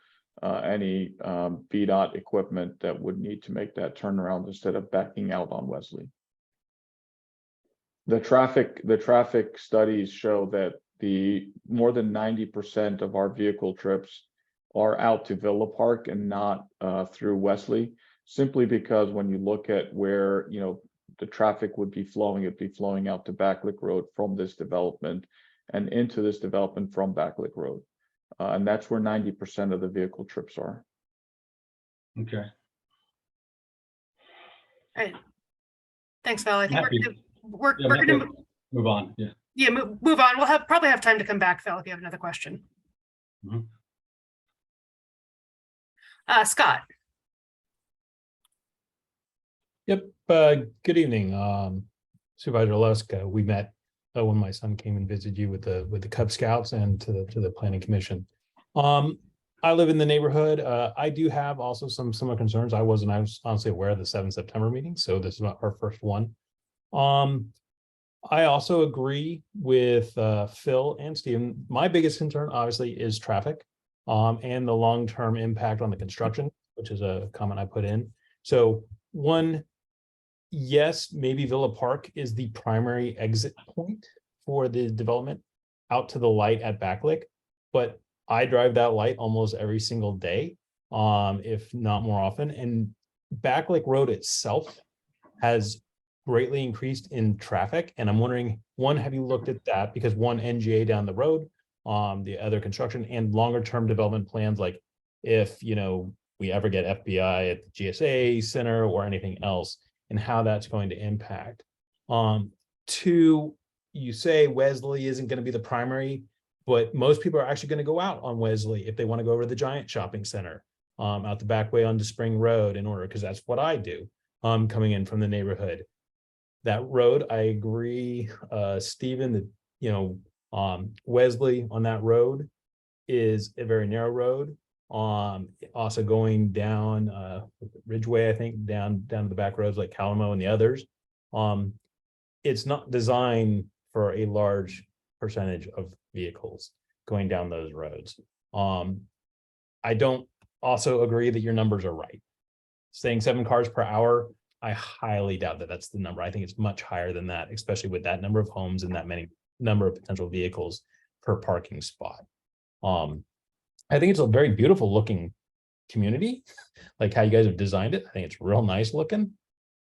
any VDOT equipment that would need to make that turnaround instead of backing out on Wesley. The traffic studies show that more than 90% of our vehicle trips are out to Villa Park and not through Wesley, simply because when you look at where the traffic would be flowing, it'd be flowing out to Backlick Road from this development and into this development from Backlick Road. And that's where 90% of the vehicle trips are. Okay. All right. Thanks, Val. I think Happy. we're Yeah, gonna move on. Yeah. yeah, move on. We'll probably have time to come back, Phil, if you have another question. Mhm. Scott. Yep. Good evening, Supervisor Lusk. We met when my son came and visited you with the Cub Scouts and to the Planning Commission. I live in the neighborhood. I do have also some similar concerns. I was honestly aware of the 7 September meeting, so this is not our first one. I also agree with Phil and Stephen. My biggest concern, obviously, is traffic and the long-term impact on the construction, which is a comment I put in. So one, yes, maybe Villa Park is the primary exit point for the development out to the light at Backlick, but I drive that light almost every single day, if not more often. And Backlick Road itself has greatly increased in traffic. And I'm wondering, one, have you looked at that? Because one, NGA down the road, the other construction and longer term development plans, like if, you know, we ever get FBI at the GSA Center or anything else, and how that's going to impact. Two, you say Wesley isn't going to be the primary, but most people are actually going to go out on Wesley if they want to go over to the Giant Shopping Center, out the back way onto Spring Road in order, because that's what I do, coming in from the neighborhood. That road, I agree, Stephen, that, you know, Wesley on that road is a very narrow road. Also going down Ridgeway, I think, down to the back roads like Calamo and the others. It's not designed for a large percentage of vehicles going down those roads. I don't also agree that your numbers are right. Saying 7 cars per hour, I highly doubt that that's the number. I think it's much higher than that, especially with that number of homes and that many number of potential vehicles per parking spot. I think it's a very beautiful looking community, like how you guys have designed it. I think it's real nice looking,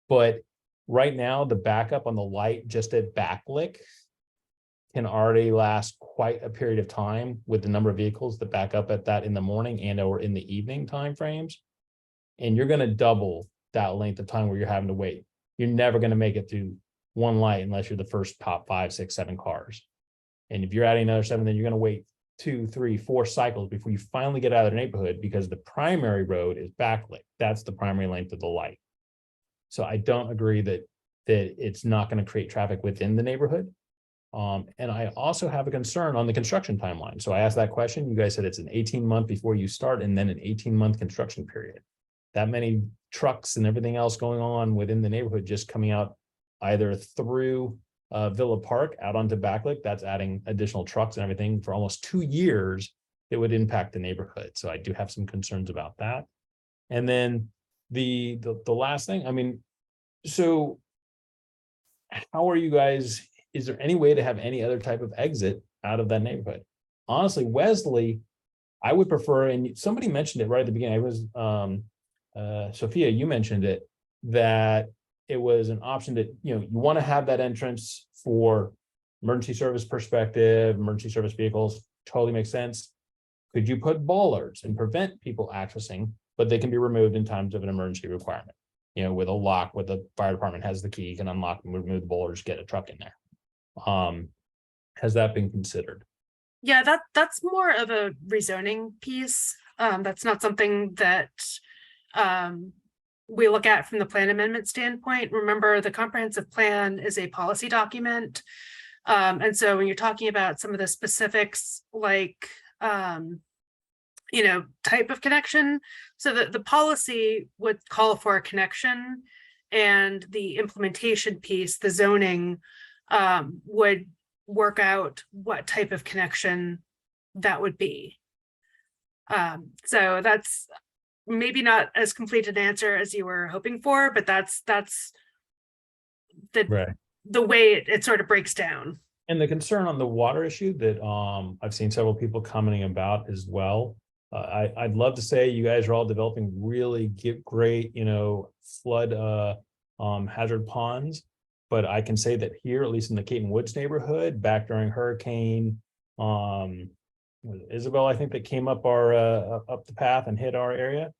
but right now the backup on the light just at backlick can already last quite a period of time with the number of vehicles that back up at that in the morning and or in the evening timeframes. And you're going to double that length of time where you're having to wait. You're never going to make it through one light unless you're the first top 5, 6, 7 cars. And if you're adding another 7, then you're going to wait 2, 3, 4 cycles before you finally get out of the neighborhood, because the primary road is backlit. That's the primary length of the light. So I don't agree that it's not going to create traffic within the neighborhood. And I also have a concern on the construction timeline. So I asked that question. You guys said it's an 18-month before you start and then an 18-month construction period. That many trucks and everything else going on within the neighborhood just coming out either through Villa Park out onto backlick, that's adding additional trucks and everything for almost 2 years. It would impact the neighborhood. So I do have some concerns about that. And then the last thing, I mean, so how are you guys, is there any way to have any other type of exit out of that neighborhood? Honestly, Wesley, I would prefer, and somebody mentioned it right at the beginning. It was Sophia, you mentioned it, that it was an option that, you know, you want to have that entrance for emergency service perspective, emergency service vehicles, totally makes sense. Could you put bollards and prevent people accessing, but they can be removed in times of an emergency requirement? You know, with a lock, where the fire department has the key, you can unlock and remove the bollards, get a truck in there. Has that been considered? Yeah, that's more of a rezoning piece. That's not something that we look at from the plan amendment standpoint. Remember, the comprehensive plan is a policy document. And so when you're talking about some of the specifics, like, you know, type of connection, so that the policy would call for a connection, and the implementation piece, the zoning, would work out what type of connection that would be. So that's maybe not as complete an answer as you were hoping for, but that's Right. the way it sort of breaks down. And the concern on the water issue that I've seen several people commenting about as well. I'd love to say you guys are all developing really great, you know, flood hazard ponds, but I can say that here, at least in the Caton Woods neighborhood, back during Hurricane Isabel, I think, that came up up the path and hit our area,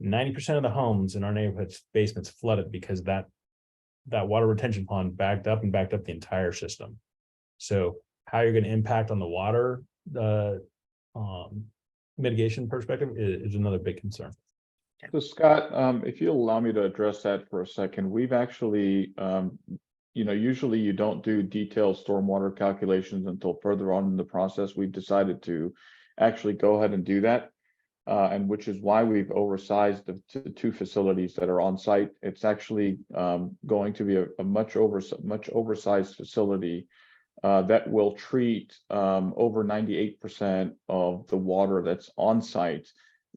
90% of the homes in our neighborhood's basements flooded because that water retention pond backed up the entire system. So how you're going to impact on the water mitigation perspective is another big concern. So Scott, if you'll allow me to address that for a second, we've actually, you know, usually you don't do detailed stormwater calculations until further on in the process. We've decided to actually go ahead and do that, and which is why we've oversized the 2 facilities that are on site. It's actually going to be a much oversized facility that will treat over 98% of the water that's on site.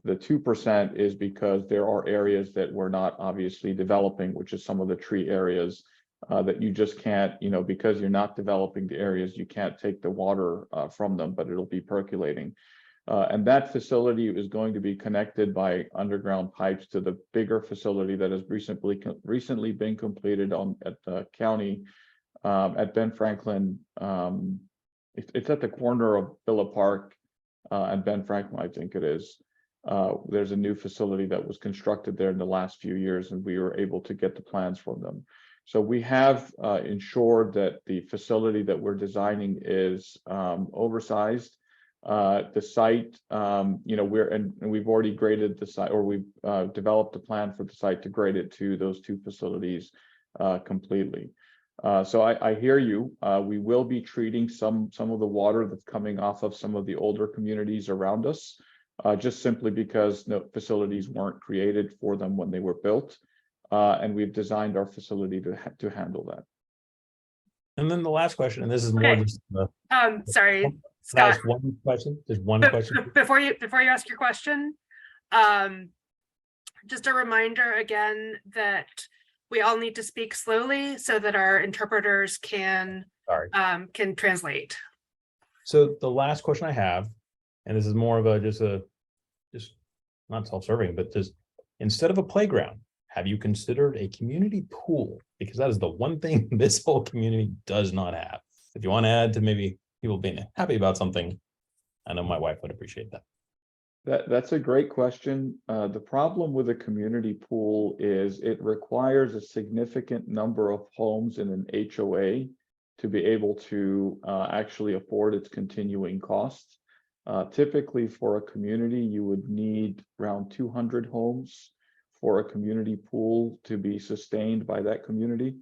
The 2% is because there are areas that we're not obviously developing, which is some of the tree areas that you just can't, you know, because you're not developing the areas, you can't take the water from them, but it'll be percolating. And that facility is going to be connected by underground pipes to the bigger facility that has recently been completed at the county at Ben Franklin. It's at the corner of Villa Park and Ben Franklin, I think it is. There's a new facility that was constructed there in the last few years, and we were able to get the plans from them. So we have ensured that the facility that we're designing is oversized. The site, we've already graded the site, or we've developed a plan for the site to grade it to those two facilities completely. So I hear you. We will be treating some of the water that's coming off of some of the older communities around us, just simply because no facilities weren't created for them when they were built. And we've designed our facility to handle that. And then the last question, and this is more Okay. just the Sorry, Can I Scott, ask one question. There's one question. before you ask your question, just a reminder again that we all need to speak slowly so that our interpreters can Sorry. can translate. So the last question I have, and this is more of a just not self-serving, but just instead of a playground, have you considered a community pool? Because that is the one thing this whole community does not have. If you want to add to maybe people being happy about something, I know my wife would appreciate that. That's a great question. The problem with a community pool is it requires a significant number of homes in an HOA to be able to actually afford its continuing costs. Typically for a community, you would need around 200 homes for a community pool to be sustained by that community.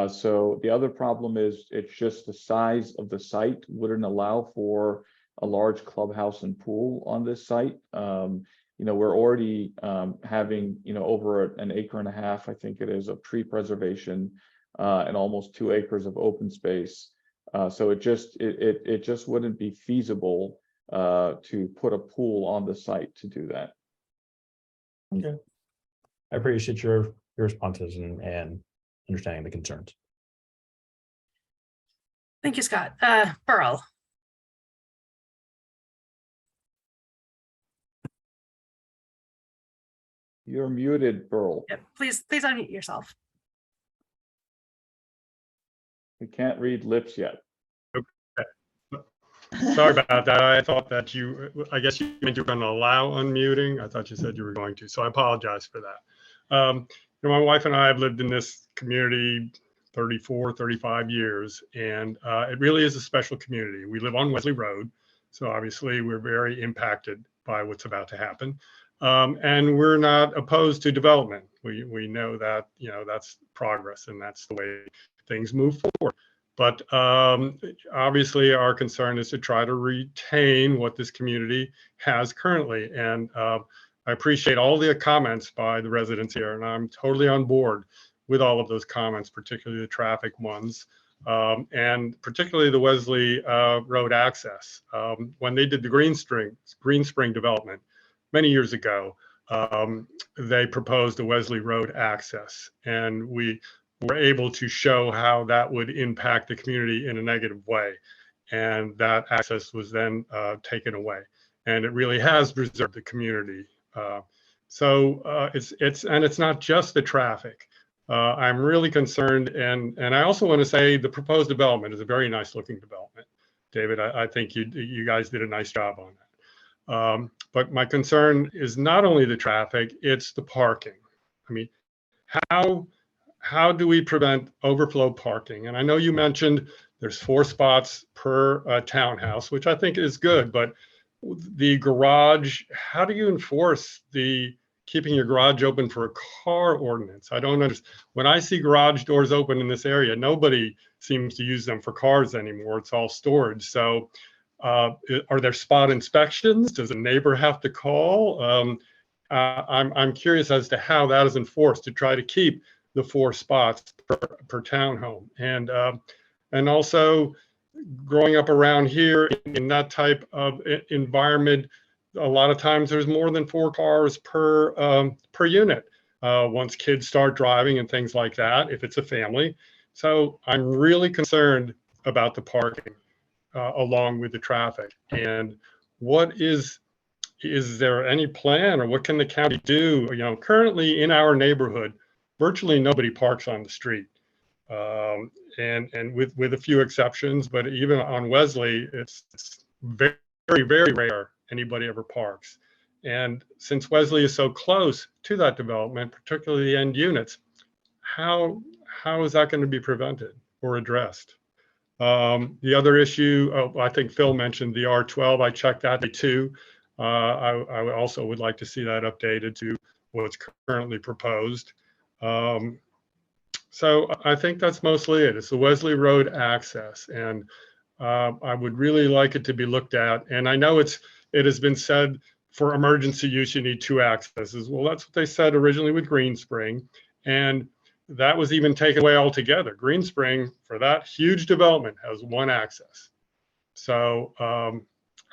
So the other problem is it's just the size of the site wouldn't allow for a large clubhouse and pool on this site. We're already having, over an acre and a half, I think it is, of tree preservation and almost 2 acres of open space. So it just wouldn't be feasible to put a pool on the site to do that. Okay. I appreciate your responses and understanding the concerns. Thank you, Scott. Burl. You're muted, Burl. Yep, please unmute yourself. We can't read lips yet. Sorry about that. I thought that I guess you meant you were going to allow unmuting. I thought you said you were going to, so I apologize for that. My wife and I have lived in this community 34, 35 years, and it really is a special community. We live on Wesley Road, so obviously we're very impacted by what's about to happen. And we're not opposed to development. We know that, that's progress and that's the way things move forward. But obviously our concern is to try to retain what this community has currently. And I appreciate all the comments by the residents here, and I'm totally on board with all of those comments, particularly the traffic ones, and particularly the Wesley Road access. When they did the Green Spring development many years ago, they proposed a Wesley Road access, and we were able to show how that would impact the community in a negative way. And that access was then taken away. And it really has preserved the community. It's not just the traffic. I'm really concerned, and I also want to say the proposed development is a very nice looking development. David, I think you guys did a nice job on that. But my concern is not only the traffic, it's the parking. I mean, how do we prevent overflow parking? And I know you mentioned there's 4 spots per townhouse, which I think is good, but the garage, how do you enforce the keeping your garage open for a car ordinance? I don't understand. When I see garage doors open in this area, nobody seems to use them for cars anymore. It's all storage. So are there spot inspections? Does a neighbor have to call? I'm curious as to how that is enforced to try to keep the 4 spots per townhome. And also growing up around here in that type of environment, a lot of times there's more than 4 cars per unit once kids start driving and things like that, if it's a family. So I'm really concerned about the parking along with the traffic. And is there any plan, or what can the county do? Currently in our neighborhood, virtually nobody parks on the street. and with a few exceptions, but even on Wesley, it's very, very rare anybody ever parks. And since Wesley is so close to that development, particularly the end units, how is that going to be prevented or addressed? The other issue, I think Phil mentioned the R12. I checked that too. I also would like to see that updated to what's currently proposed. So I think that's mostly it. It's the Wesley Road access, and I would really like it to be looked at. And I know it has been said for emergency use you need 2 accesses. Well, that's what they said originally with Green Spring, and that was even taken away altogether. Green Spring, for that huge development, has 1 access. So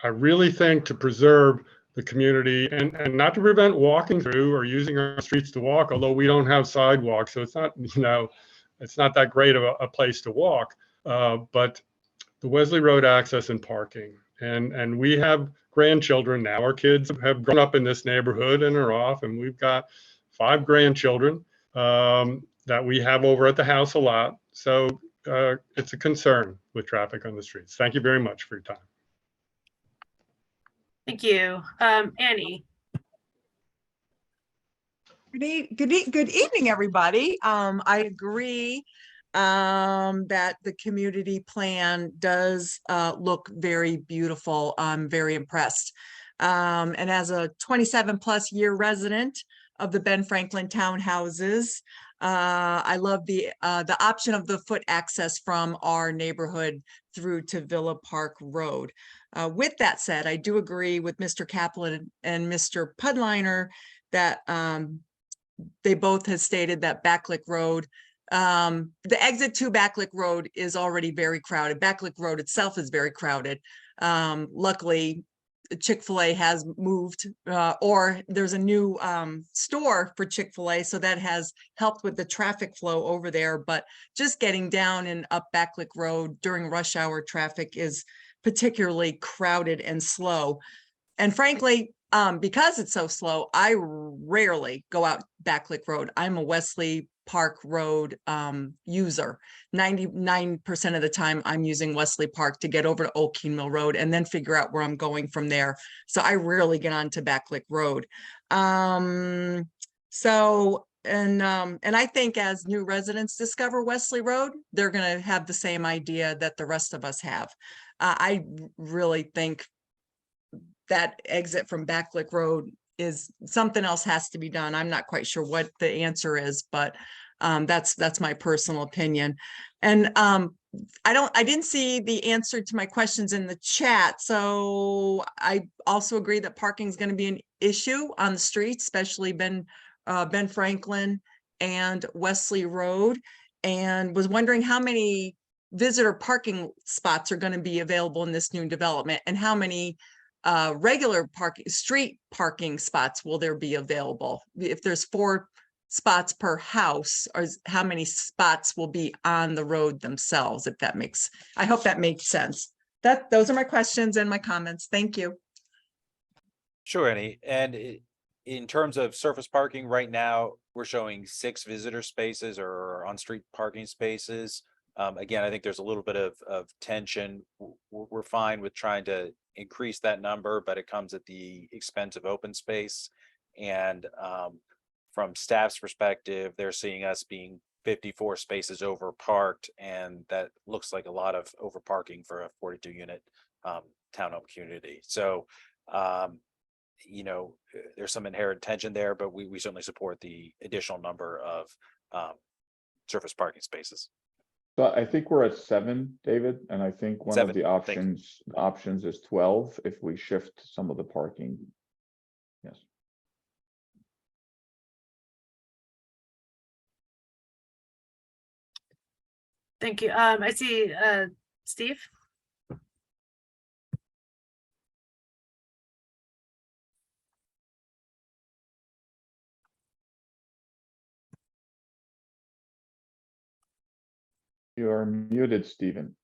I really think to preserve the community and not to prevent walking through or using our streets to walk, although we don't have sidewalks, so it's not, it's not that great of a place to walk, but the Wesley Road access and parking. And we have grandchildren now. Our kids have grown up in this neighborhood and are off, and we've got 5 grandchildren that we have over at the house a lot. So it's a concern with traffic on the streets. Thank you very much for your time. Thank you. Annie. Good evening, everybody. I agree that the community plan does look very beautiful. I'm very impressed. And as a 27+ year resident of the Ben Franklin townhouses, I love the option of the foot access from our neighborhood through to Villa Park Road. With that said, I do agree with Mr. Kaplan and Mr. Pudliner that they both have stated that Backlick Road, the exit to Backlick Road is already very crowded. Backlick Road itself is very crowded. Luckily, Chick-fil-A has moved, or there's a new store for Chick-fil-A, so that has helped with the traffic flow over there. But just getting down and up Backlick Road during rush hour traffic is particularly crowded and slow. And frankly, because it's so slow, I rarely go out Backlick Road. I'm a Wesley Park Road user. 99% of the time I'm using Wesley Park to get over to Old Keene Mill Road and then figure out where I'm going from there. So I rarely get onto Backlick Road. And I think as new residents discover Wesley Road, they're going to have the same idea that the rest of us have. I really think that exit from Backlick Road is something else has to be done. I'm not quite sure what the answer is, but that's my personal opinion. And I didn't see the answer to my questions in the chat. So I also agree that parking is going to be an issue on the streets, especially Ben Franklin and Wesley Road, and was wondering how many visitor parking spots are going to be available in this new development, and how many regular street parking spots will there be available? If there's 4 spots per house, or how many spots will be on the road themselves, if that makes, I hope that makes sense. Those are my questions and my comments. Thank you. Sure, Annie. And in terms of surface parking, right now, we're showing 6 visitor spaces or on-street parking spaces. Again, I think there's a little bit of tension. We're fine with trying to increase that number, but it comes at the expense of open space. And from staff's perspective, they're seeing us being 54 spaces over parked, and that looks like a lot of over parking for a 42 unit townhome community. So, there's some inherent tension there, but we certainly support the additional number of surface parking spaces. So I think we're at 7, David, and I think one 7, of the options is 12 if we shift some of the parking. Yes. Thank you. I see Steve. You are muted, Stephen.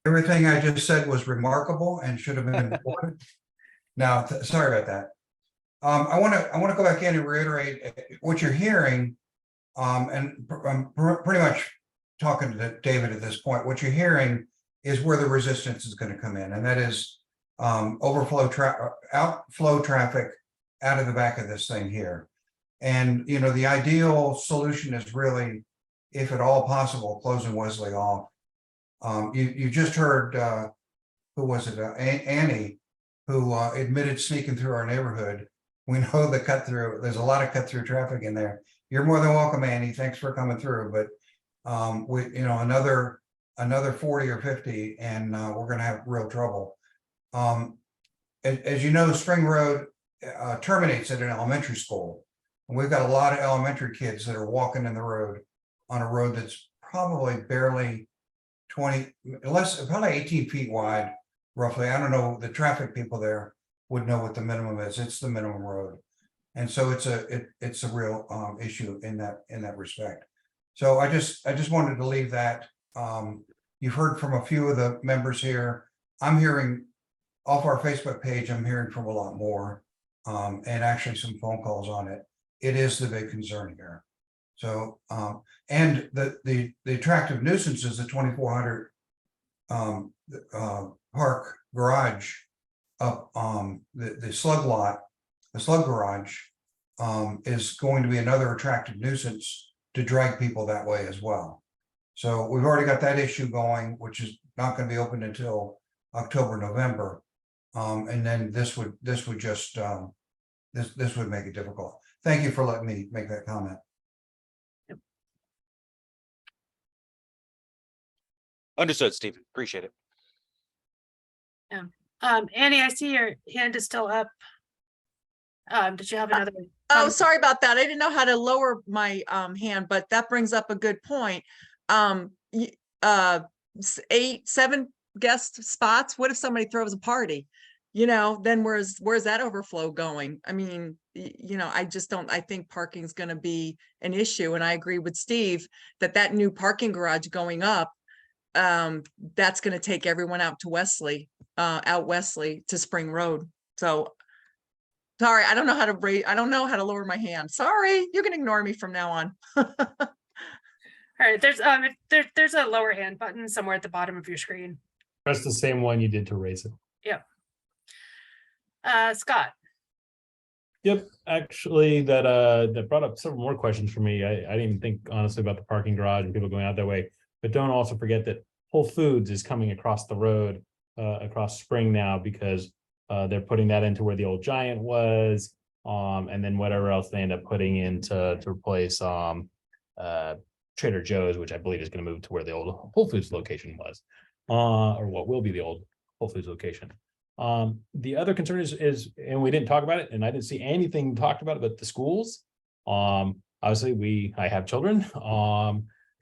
Everything I just said was remarkable and should have been recorded. Now, sorry about that. I want to go back in and reiterate what you're hearing I'm pretty much talking to David at this point. What you're hearing is where the resistance is going to come in, and that is outflow traffic out of the back of this thing here. And, you know, the ideal solution is really, if at all possible, closing Wesley off. You just heard, who was it? Annie, who admitted sneaking through our neighborhood. We know the cut through, there's a lot of cut through traffic in there. You're more than welcome, Annie. Thanks for coming through. But you know, another 40 or 50, and we're gonna have real trouble. As you know, Spring Road terminates at an elementary school. And we've got a lot of elementary kids that are walking in the road on a road that's probably barely 20, probably 18 feet wide, roughly. I don't know, the traffic people there would know what the minimum is. It's the minimum road. And so it's a real issue in that respect. So I just wanted to leave that. You've heard from a few of the members here. I'm hearing off our Facebook page, I'm hearing from a lot more, and actually some phone calls on it. It is the big concern here. So, and the attractive nuisance is the 2400 park garage up the slug lot, the slug garage is going to be another attractive nuisance to drag people that way as well. So we've already got that issue going, which is not going to be open until October, November. And then this would just this would make it difficult. Thank you for letting me make that comment. Understood, Steve. Appreciate it. Annie, I see your hand is still up. Did you have another? Oh, sorry about that. I didn't know how to lower my hand, but that brings up a good point. 7 guest spots. What if somebody throws a party? You know, then where's that overflow going? I mean, you know, I think parking is going to be an issue. And I agree with Steve that new parking garage going up, that's going to take everyone out to Wesley to Spring Road. So sorry, I don't know how to lower my hand. Sorry, you can ignore me from now on. All right, there's a lower hand button somewhere at the bottom of your screen. Press the same one you did to raise it. Yep. Scott. Yep, actually, that brought up several more questions for me. I didn't even think honestly about the parking garage and people going out that way. But don't also forget that Whole Foods is coming across the road, across Spring now, because they're putting that into where the old Giant was, and then whatever else they end up putting in to replace Trader Joe's, which I believe is going to move to where the old Whole Foods location was, or what will be the old Whole Foods location. The other concern is, and we didn't talk about it, and I didn't see anything talked about it, but the schools. Obviously, I have children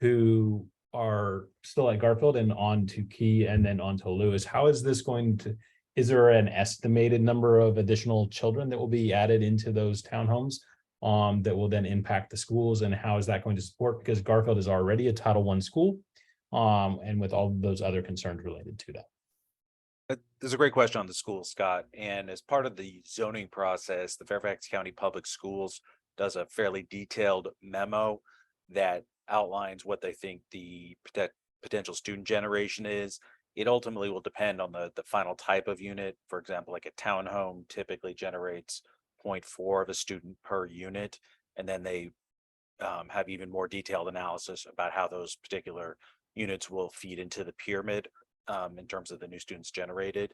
who are still at Garfield and on to Key and then on to Lewis. How is this going to? Is there an estimated number of additional children that will be added into those townhomes that will then impact the schools, and how is that going to support? Because Garfield is already a Title I school, and with all of those other concerns related to that. There's a great question on the school, Scott. And as part of the zoning process, the Fairfax County Public Schools does a fairly detailed memo that outlines what they think the potential student generation is. It ultimately will depend on the final type of unit. For example, like a townhome typically generates 0.4 of a student per unit. And then they have even more detailed analysis about how those particular units will feed into the pyramid in terms of the new students generated.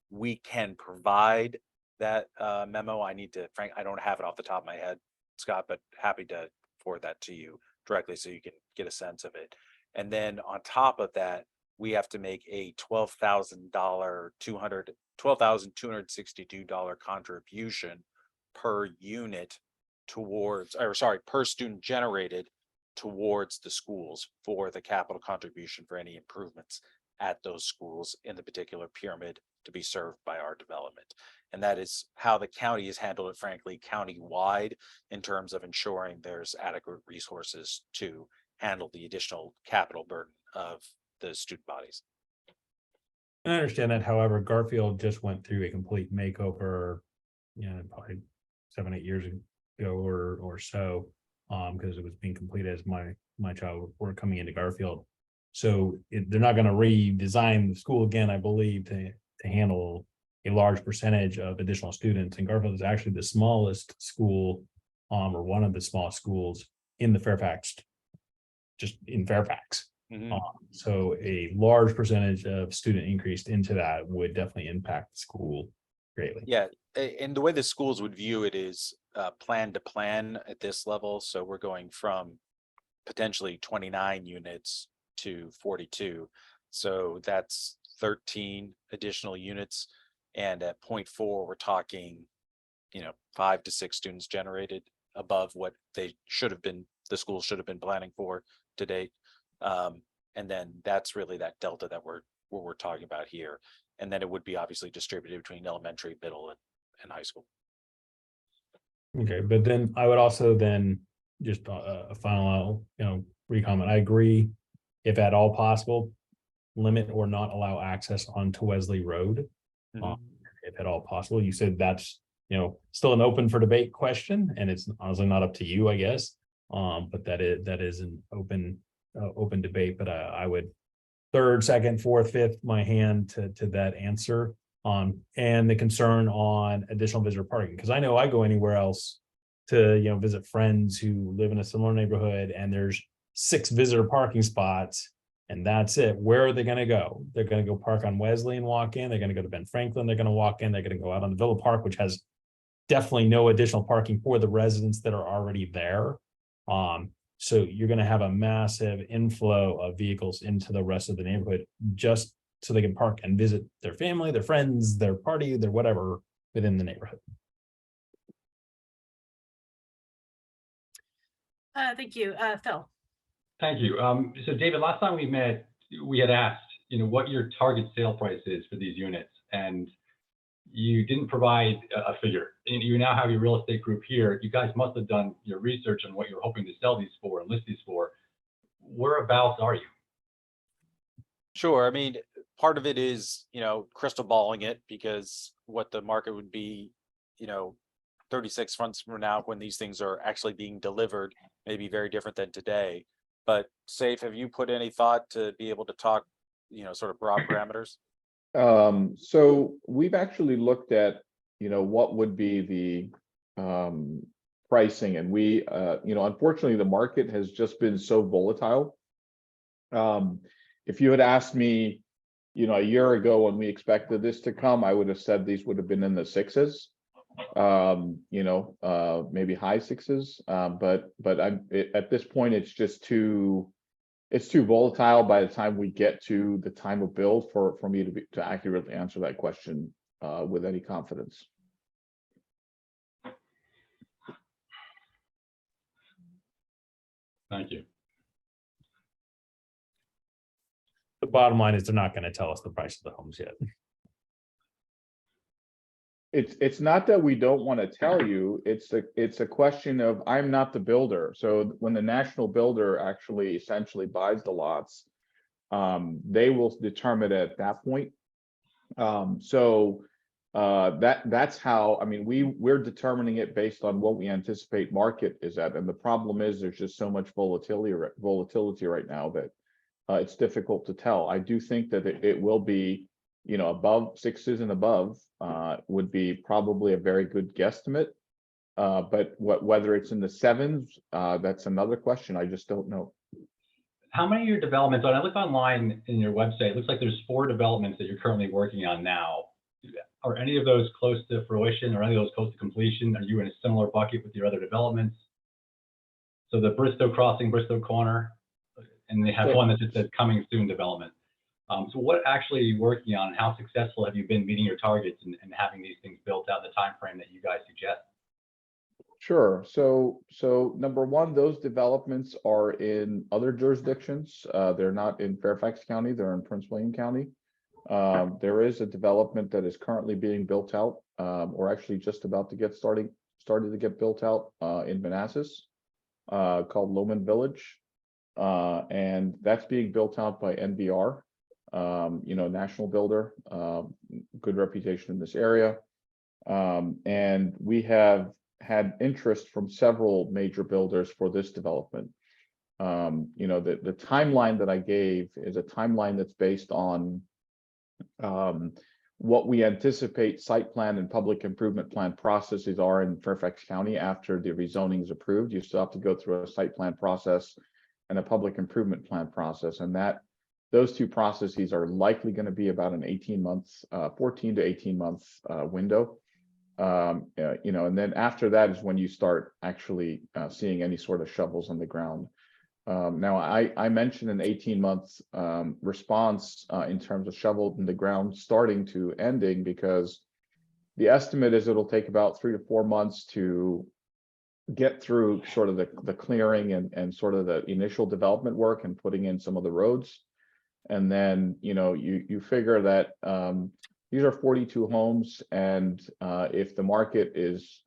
We can provide that memo. I don't have it off the top of my head, Scott, but happy to forward that to you directly so you can get a sense of it. And then on top of that, we have to make a $12,262 contribution per unit per student generated towards the schools for the capital contribution for any improvements at those schools in the particular pyramid to be served by our development. And that is how the county has handled it, frankly, county-wide, in terms of ensuring there's adequate resources to handle the additional capital burden of the student bodies. I understand that. However, Garfield just went through a complete makeover, probably 7-8 years ago or so. because it was being completed as my child were coming into Garfield. So they're not going to redesign the school again, I believe, to handle a large percentage of additional students. And Garfield is actually the smallest school, or one of the smallest schools in the Fairfax, just in Fairfax. Mhm. So a large percentage of student increase into that would definitely impact the school greatly. Yeah, and the way the schools would view it is plan to plan at this level. So we're going from potentially 29 units to 42. So that's 13 additional units. And at 0.4, we're talking, 5 to 6 students generated above what they should have been, the school should have been planning for to date. And then that's really that delta that we're talking about here. And then it would be obviously distributed between elementary, middle, and high school. Okay, but then I would also then just a final, recomment. I agree, if at all possible, limit or not allow access onto Wesley Road. Mhm. If at all possible. You said that's, still an open for debate question, and it's honestly not up to you, I guess. But that is an open debate. But I would third, second, fourth, fifth, my hand to that answer. And the concern on additional visitor parking, because I know I go anywhere else to, visit friends who live in a similar neighborhood, and there's 6 visitor parking spots, and that's it. Where are they going to go? They're going to go park on Wesley and walk in. They're going to go to Ben Franklin. They're going to walk in. They're going to go out on the Villa Park, which has definitely no additional parking for the residents that are already there. So you're going to have a massive inflow of vehicles into the rest of the neighborhood just so they can park and visit their family, their friends, their party, their whatever within the neighborhood. Thank you. Phil. Thank you. So David, last time we met, we had asked, what your target sale price is for these units, and you didn't provide a figure. And you now have your real estate group here. You guys must have done your research on what you're hoping to sell these for and list these for. Whereabouts are you? Sure. I mean, part of it is, crystal balling it, because what the market would be, 36 months from now when these things are actually being delivered may be very different than today. But Saif, have you put any thought to be able to talk, sort of broad parameters? So we've actually looked at, what would be the pricing, and we, unfortunately, the market has just been so volatile. If you had asked me, a year ago when we expected this to come, I would have said these would have been in the 6s, maybe high 6s. But at this point, it's just too volatile by the time we get to the time of build for me to accurately answer that question with any confidence. Thank you. The bottom line is they're not going to tell us the price of the homes yet. It's not that we don't want to tell you, it's a question of, I'm not the builder. So when the national builder actually essentially buys the lots, they will determine it at that point. That's how, I mean, we're determining it based on what we anticipate market is at. And the problem is there's just so much volatility right now that it's difficult to tell. I do think that it will be, above 6s and above would be probably a very good guesstimate. But whether it's in the 7s, that's another question. I just don't know. How many of your developments, when I look online in your website, it looks like there's 4 developments that you're currently working on now. Are any of those close to fruition, or any of those close to completion? Are you in a similar bucket with your other developments? So the Bristow Crossing, Bristow Corner, and they have one that just says coming soon development. So what actually are you working on, and how successful have you been meeting your targets and having these things built out in the time frame that you guys suggest? Sure. So number one, those developments are in other jurisdictions. They're not in Fairfax County, they're in Prince William County. There is a development that is currently being built out, or actually just about to get started to get built out in Manassas, called Loman Village. And that's being built out by NBR, national builder, good reputation in this area. And we have had interest from several major builders for this development. You know, the timeline that I gave is a timeline that's based on what we anticipate site plan and public improvement plan processes are in Fairfax County after the rezoning is approved. You still have to go through a site plan process and a public improvement plan process, and those two processes are likely going to be about an 18 months, 14 to 18 months window. You know, and then after that is when you start actually seeing any sort of shovels on the ground. Now, I mentioned an 18 months response in terms of shovel in the ground starting to ending, because the estimate is it'll take about 3 to 4 months to get through sort of the clearing and sort of the initial development work and putting in some of the roads. And then, you know, you figure that these are 42 homes, and if the market is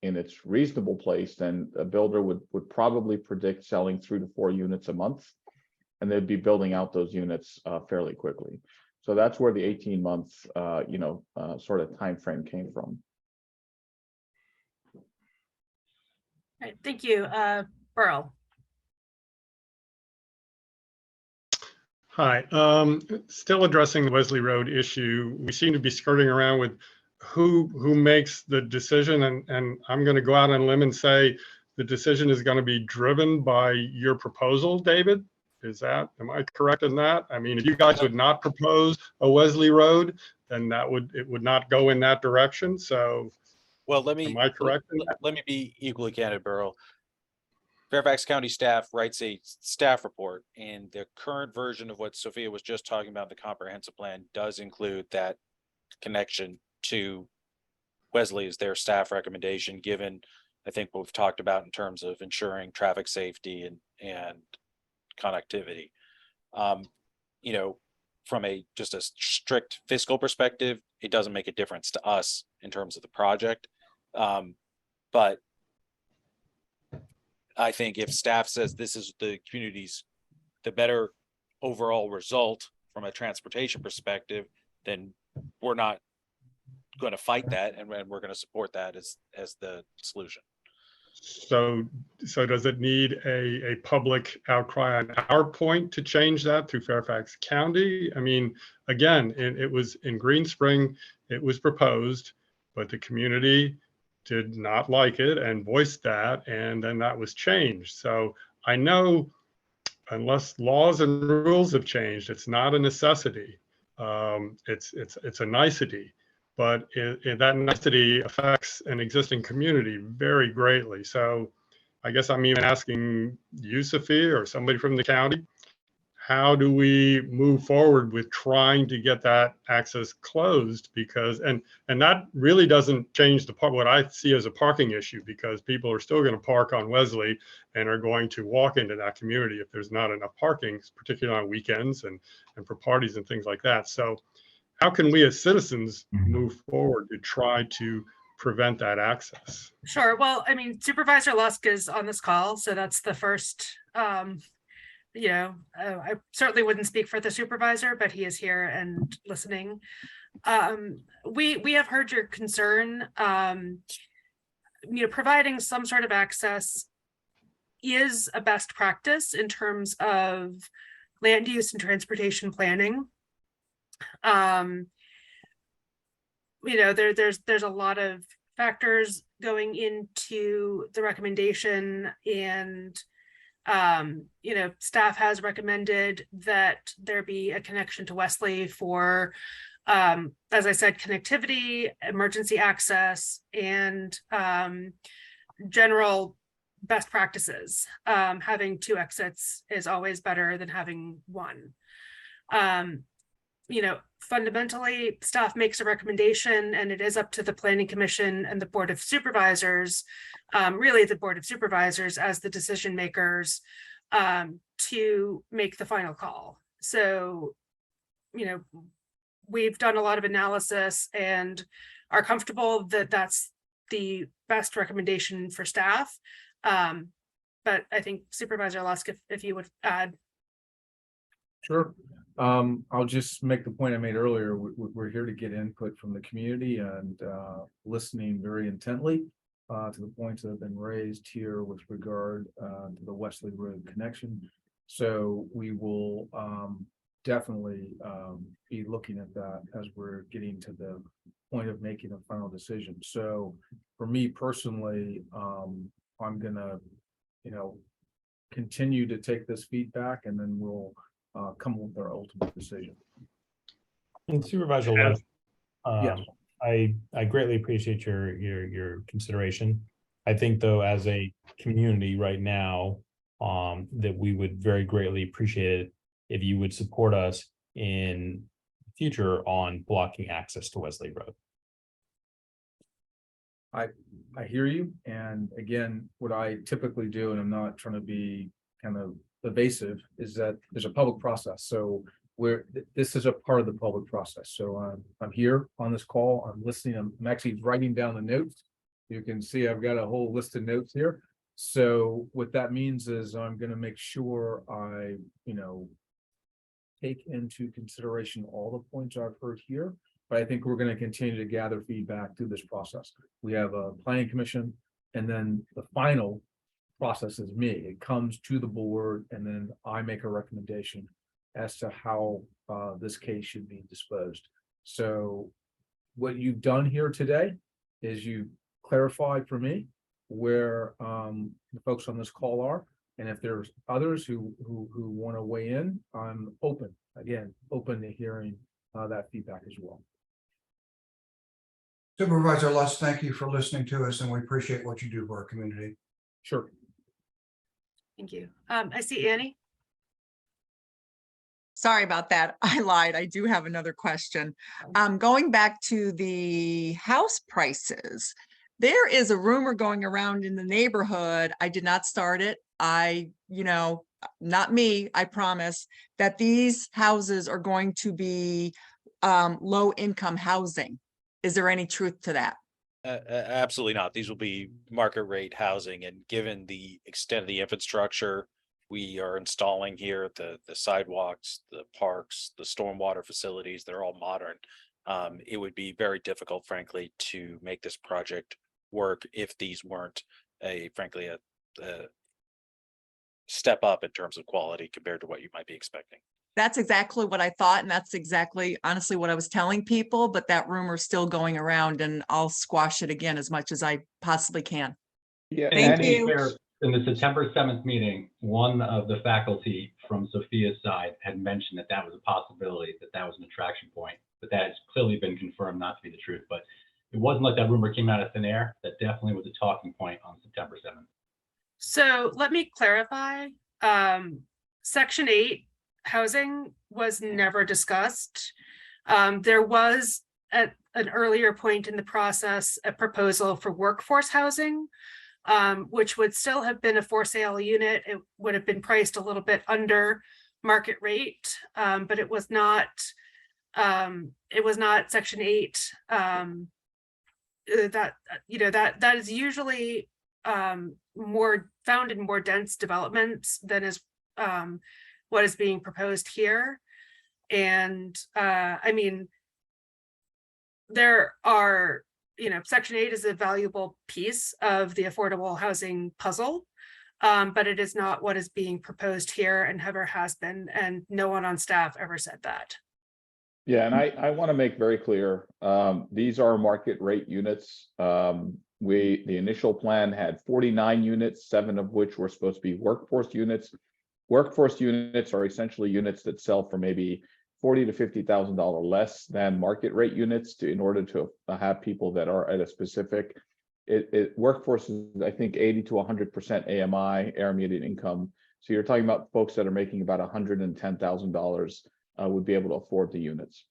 in its reasonable place, then a builder would probably predict selling 3 to 4 units a month, and they'd be building out those units fairly quickly. So that's where the 18 months, you know, sort of time frame came from. All right, thank you, Burl. Hi, still addressing the Wesley Road issue. We seem to be skirting around with who makes the decision, and I'm going to go out on a limb and say the decision is going to be driven by your proposal, David. Am I correct in that? I mean, if you guys would not propose a Wesley Road, then it would not go in that direction. So, Well, let me, am I correct in that? let me be equally candid, Burl. Fairfax County staff writes a staff report, and the current version of what Sophia was just talking about, the comprehensive plan, does include that connection to Wesley as their staff recommendation, given, I think, what we've talked about in terms of ensuring traffic safety and connectivity. You know, from just a strict fiscal perspective, it doesn't make a difference to us in terms of the project. But I think if staff says this is the better overall result from a transportation perspective, then we're not going to fight that, and we're going to support that as the solution. So does it need a public outcry on our point to change that through Fairfax County? I mean, again, it was in Green Spring, it was proposed, but the community did not like it and voiced that, and then that was changed. So I know unless laws and rules have changed, it's not a necessity. It's a nicety, but that nicety affects an existing community very greatly. So I guess I'm even asking you, Sophia, or somebody from the county, how do we move forward with trying to get that access closed? Because, and that really doesn't change what I see as a parking issue, because people are still going to park on Wesley and are going to walk into that community if there's not enough parking, particularly on weekends and for parties and things like that. So how can we as citizens move forward to try to prevent that access? Sure. Well, I mean, Supervisor Lusk is on this call, so that's the first, you know, I certainly wouldn't speak for the supervisor, but he is here and listening. We have heard your concern. You know, providing some sort of access is a best practice in terms of land use and transportation planning. You know, there's a lot of factors going into the recommendation, and you know, staff has recommended that there be a connection to Wesley for, as I said, connectivity, emergency access, and general best practices. Having 2 exits is always better than having 1. You know, fundamentally, staff makes a recommendation, and it is up to the Planning Commission and the Board of Supervisors, really the Board of Supervisors as the decision makers, to make the final call. So, you know, we've done a lot of analysis and are comfortable that that's the best recommendation for staff. But I think Supervisor Lusk, if you would add. Sure. I'll just make the point I made earlier. We're here to get input from the community and listening very intently. to the points that have been raised here with regard to the Wesley Road connection. So we will definitely be looking at that as we're getting to the point of making a final decision. So for me personally, I'm gonna, continue to take this feedback, and then we'll come with our ultimate decision. And Supervisor Yes. Love, I greatly appreciate your consideration. I think though, as a community right now, that we would very greatly appreciate it if you would support us in future on blocking access to Wesley Road. I hear you. And again, what I typically do, and I'm not trying to be kind of evasive, is that there's a public process. So this is a part of the public process. So I'm here on this call. I'm listening. I'm actually writing down the notes. You can see I've got a whole list of notes here. So what that means is I'm going to make sure I, take into consideration all the points I've heard here. But I think we're going to continue to gather feedback through this process. We have a planning commission, and then the final process is me. It comes to the board, and then I make a recommendation as to how this case should be disposed. So what you've done here today is you clarified for me where the folks on this call are. And if there's others who want to weigh in, I'm open to hearing that feedback as well. Supervisor Lust, thank you for listening to us, and we appreciate what you do for our community. Sure. Thank you. I see Annie. Sorry about that. I lied. I do have another question. Going back to the house prices, there is a rumor going around in the neighborhood. I did not start it. Not me, I promise, that these houses are going to be low income housing. Is there any truth to that? Absolutely not. These will be market rate housing, and given the extent of the infrastructure we are installing here, the sidewalks, the parks, the stormwater facilities, they're all modern. It would be very difficult, frankly, to make this project work if these weren't frankly a step up in terms of quality compared to what you might be expecting. That's exactly what I thought, and that's exactly, honestly, what I was telling people, but that rumor's still going around, and I'll squash it again as much as I possibly can. Yeah, Thank And to be you. fair, in the September 7th meeting, one of the faculty from Sophia's side had mentioned that that was a possibility, that was an attraction point, but that has clearly been confirmed not to be the truth. But it wasn't like that rumor came out of thin air. That definitely was a talking point on September 7th. So let me clarify. Section 8 housing was never discussed. There was at an earlier point in the process a proposal for workforce housing, which would still have been a for sale unit. It would have been priced a little bit under market rate, but it was not Section 8. That is usually more found in more dense developments than is what is being proposed here. And there are, Section 8 is a valuable piece of the affordable housing puzzle, but it is not what is being proposed here and never has been, and no one on staff ever said that. Yeah, and I want to make very clear, these are market rate units. The initial plan had 49 units, 7 of which were supposed to be workforce units. Workforce units are essentially units that sell for maybe $40,000 to $50,000 less than market rate units in order to have people that are at a specific. Workforce is, I think, 80 to 100% AMI, air median income. So you're talking about folks that are making about $110,000 would be able to afford the units.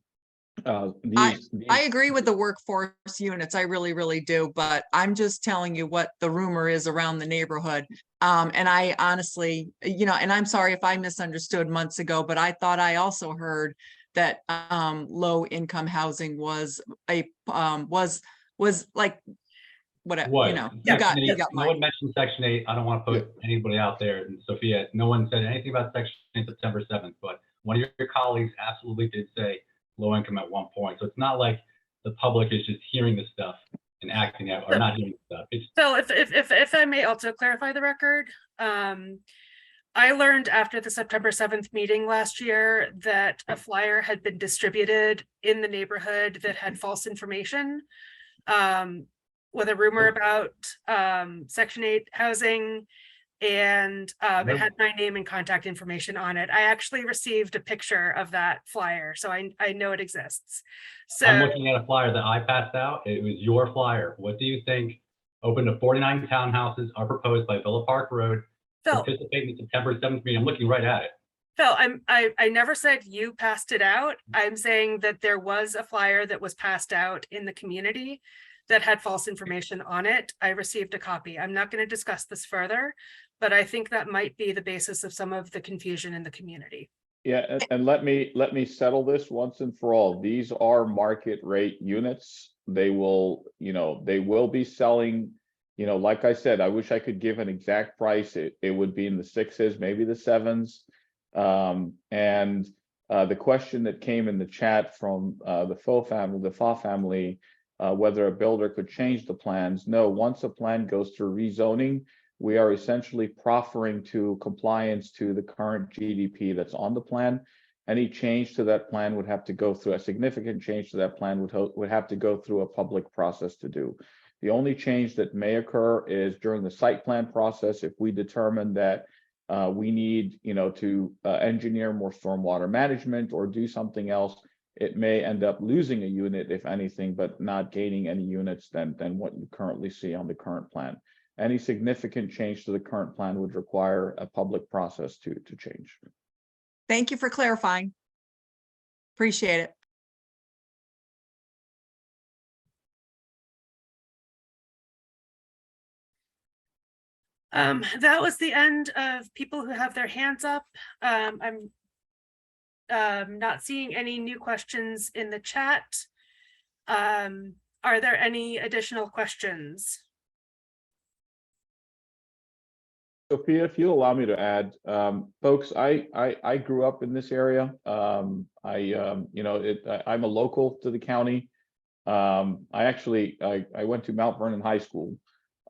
I agree with the workforce units. I really, really do. But I'm just telling you what the rumor is around the neighborhood. And I honestly, and I'm sorry if I misunderstood months ago, but I thought I also heard that low income housing was like whatever, What? you No got one mine. mentioned Section 8. I don't want to put anybody out there. And Sophia, no one said anything about Section 8 September 7th, but one of your colleagues absolutely did say low income at one point. So it's not like the public is just hearing this stuff and acting out or not doing stuff. It's So if I may also clarify the record, I learned after the September 7th meeting last year that a flyer had been distributed in the neighborhood that had false information. With a rumor about Section 8 housing, and it had my name and contact information on it. I actually received a picture of that flyer, so I know it exists. So I'm looking at a flyer that I passed out. It was your flyer. What do you think? Open to 49 townhouses are proposed by Villa Park Road. Phil, Participate in the September 7th meeting. I'm looking right at it. Phil, I never said you passed it out. I'm saying that there was a flyer that was passed out in the community that had false information on it. I received a copy. I'm not going to discuss this further, but I think that might be the basis of some of the confusion in the community. Yeah, and let me settle this once and for all. These are market rate units. They will, they will be selling, like I said, I wish I could give an exact price. It would be in the 6s, maybe the 7s. The question that came in the chat from the Fa family, whether a builder could change the plans. No, once a plan goes through rezoning, we are essentially proffering to compliance to the current GDP that's on the plan. Any change to that plan would have to go through, a significant change to that plan would have to go through a public process to do. The only change that may occur is during the site plan process, if we determine that we need, to engineer more stormwater management or do something else, it may end up losing a unit, if anything, but not gaining any units than what you currently see on the current plan. Any significant change to the current plan would require a public process to change. Thank you for clarifying. Appreciate it. That was the end of people who have their hands up. I'm not seeing any new questions in the chat. Are there any additional questions? Sophia, if you'll allow me to add, folks, I grew up in this area. I'm a local to the county. I went to Mount Vernon High School.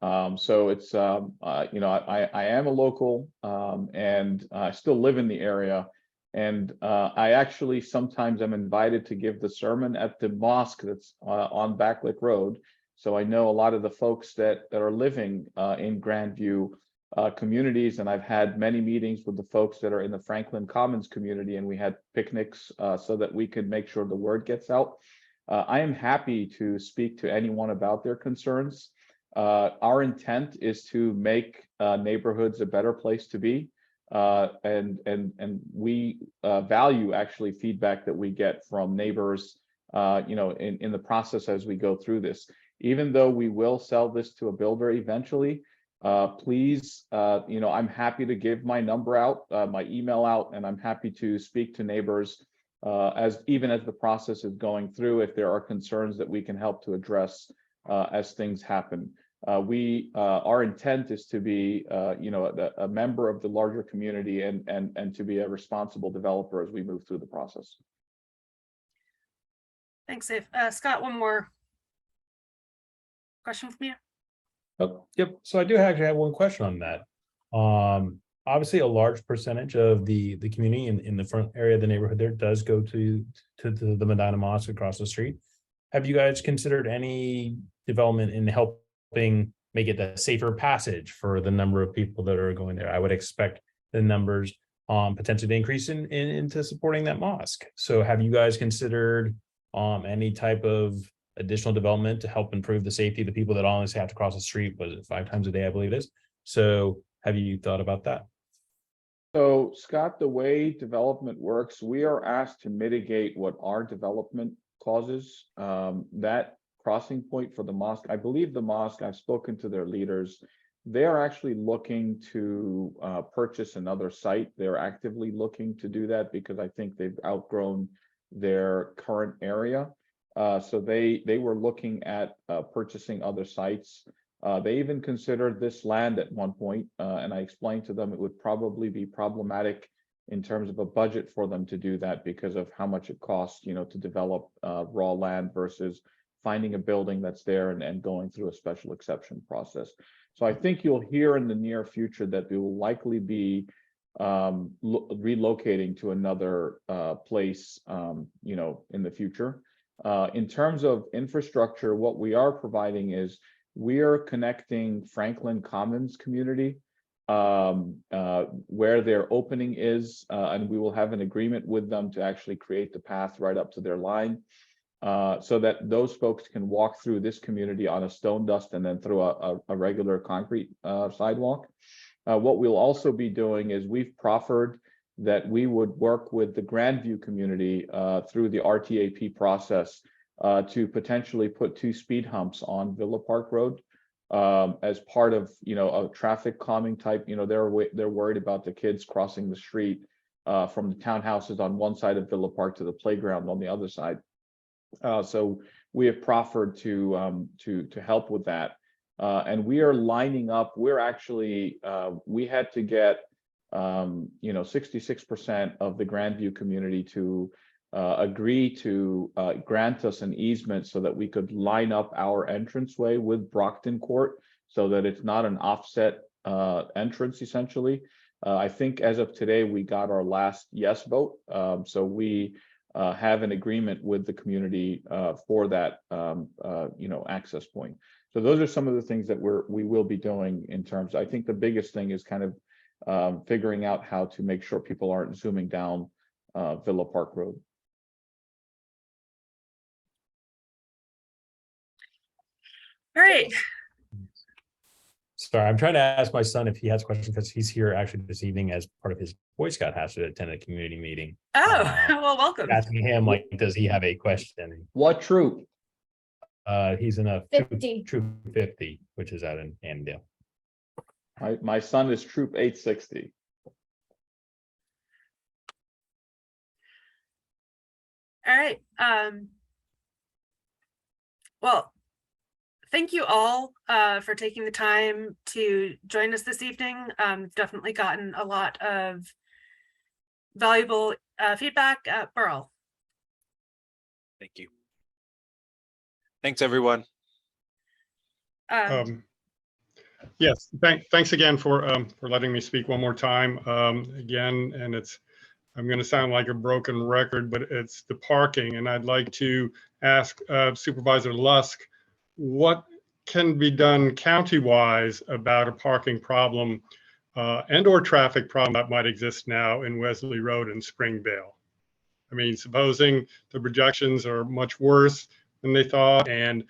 So it's, I am a local, and I still live in the area. And I actually sometimes am invited to give the sermon at the mosque that's on Backlick Road. So I know a lot of the folks that are living in Grandview communities, and I've had many meetings with the folks that are in the Franklin Commons community, and we had picnics so that we could make sure the word gets out. I am happy to speak to anyone about their concerns. Our intent is to make neighborhoods a better place to be, and we value actually feedback that we get from neighbors, in the process as we go through this. Even though we will sell this to a builder eventually, please, I'm happy to give my number out, my email out, and I'm happy to speak to neighbors even as the process is going through, if there are concerns that we can help to address as things happen. Our intent is to be, a member of the larger community and to be a responsible developer as we move through the process. Thanks, Dave. Scott, one more question from you. Oh, yep. So I do actually have one question on that. Obviously, a large percentage of the community in the front area of the neighborhood there does go to the Medina Mosque across the street. Have you guys considered any development in helping make it a safer passage for the number of people that are going there? I would expect the numbers potentially to increase into supporting that mosque. So have you guys considered any type of additional development to help improve the safety of the people that honestly have to cross the street? Was it 5 times a day, I believe it is? So have you thought about that? So Scott, the way development works, we are asked to mitigate what our development causes. That crossing point for the mosque, I believe the mosque, I've spoken to their leaders, they are actually looking to purchase another site. They're actively looking to do that because I think they've outgrown their current area. So they were looking at purchasing other sites. They even considered this land at one point, and I explained to them it would probably be problematic in terms of a budget for them to do that because of how much it costs, to develop raw land versus finding a building that's there and going through a special exception process. So I think you'll hear in the near future that we will likely be relocating to another place, in the future. In terms of infrastructure, what we are providing is we are connecting Franklin Commons community where their opening is, and we will have an agreement with them to actually create the path right up to their line, so that those folks can walk through this community on a stone dust and then through a regular concrete sidewalk. What we'll also be doing is we've proffered that we would work with the Grandview community through the RTAP process to potentially put 2 speed humps on Villa Park Road as part of a traffic calming type. They're worried about the kids crossing the street from the townhouses on one side of Villa Park to the playground on the other side. So we have proffered to help with that. And we are lining up. We're actually, we had to get, 66% of the Grandview community to agree to grant us an easement so that we could line up our entranceway with Brockton Court so that it's not an offset entrance, essentially. I think as of today, we got our last yes vote. So we have an agreement with the community for that, access point. So those are some of the things that we will be doing in terms. I think the biggest thing is kind of figuring out how to make sure people aren't zooming down Villa Park Road. All right. Sorry, I'm trying to ask my son if he has questions because he's here actually this evening as part of his Boy Scout has to attend a community meeting. Oh, well, welcome. Asking him, like, does he have a question? What troop? He's in a 50. troop 50, which is out in Annandale. My son is troop 860. All right. Well, thank you all for taking the time to join us this evening. Definitely gotten a lot of valuable feedback. Burl. Thank you. Thanks, everyone. Yes, thanks again for letting me speak one more time. Again, and I'm going to sound like a broken record, but it's the parking, and I'd like to ask Supervisor Lusk what can be done county-wise about a parking problem and/or traffic problem that might exist now in Wesley Road and Springvale. I mean, supposing the projections are much worse than they thought, and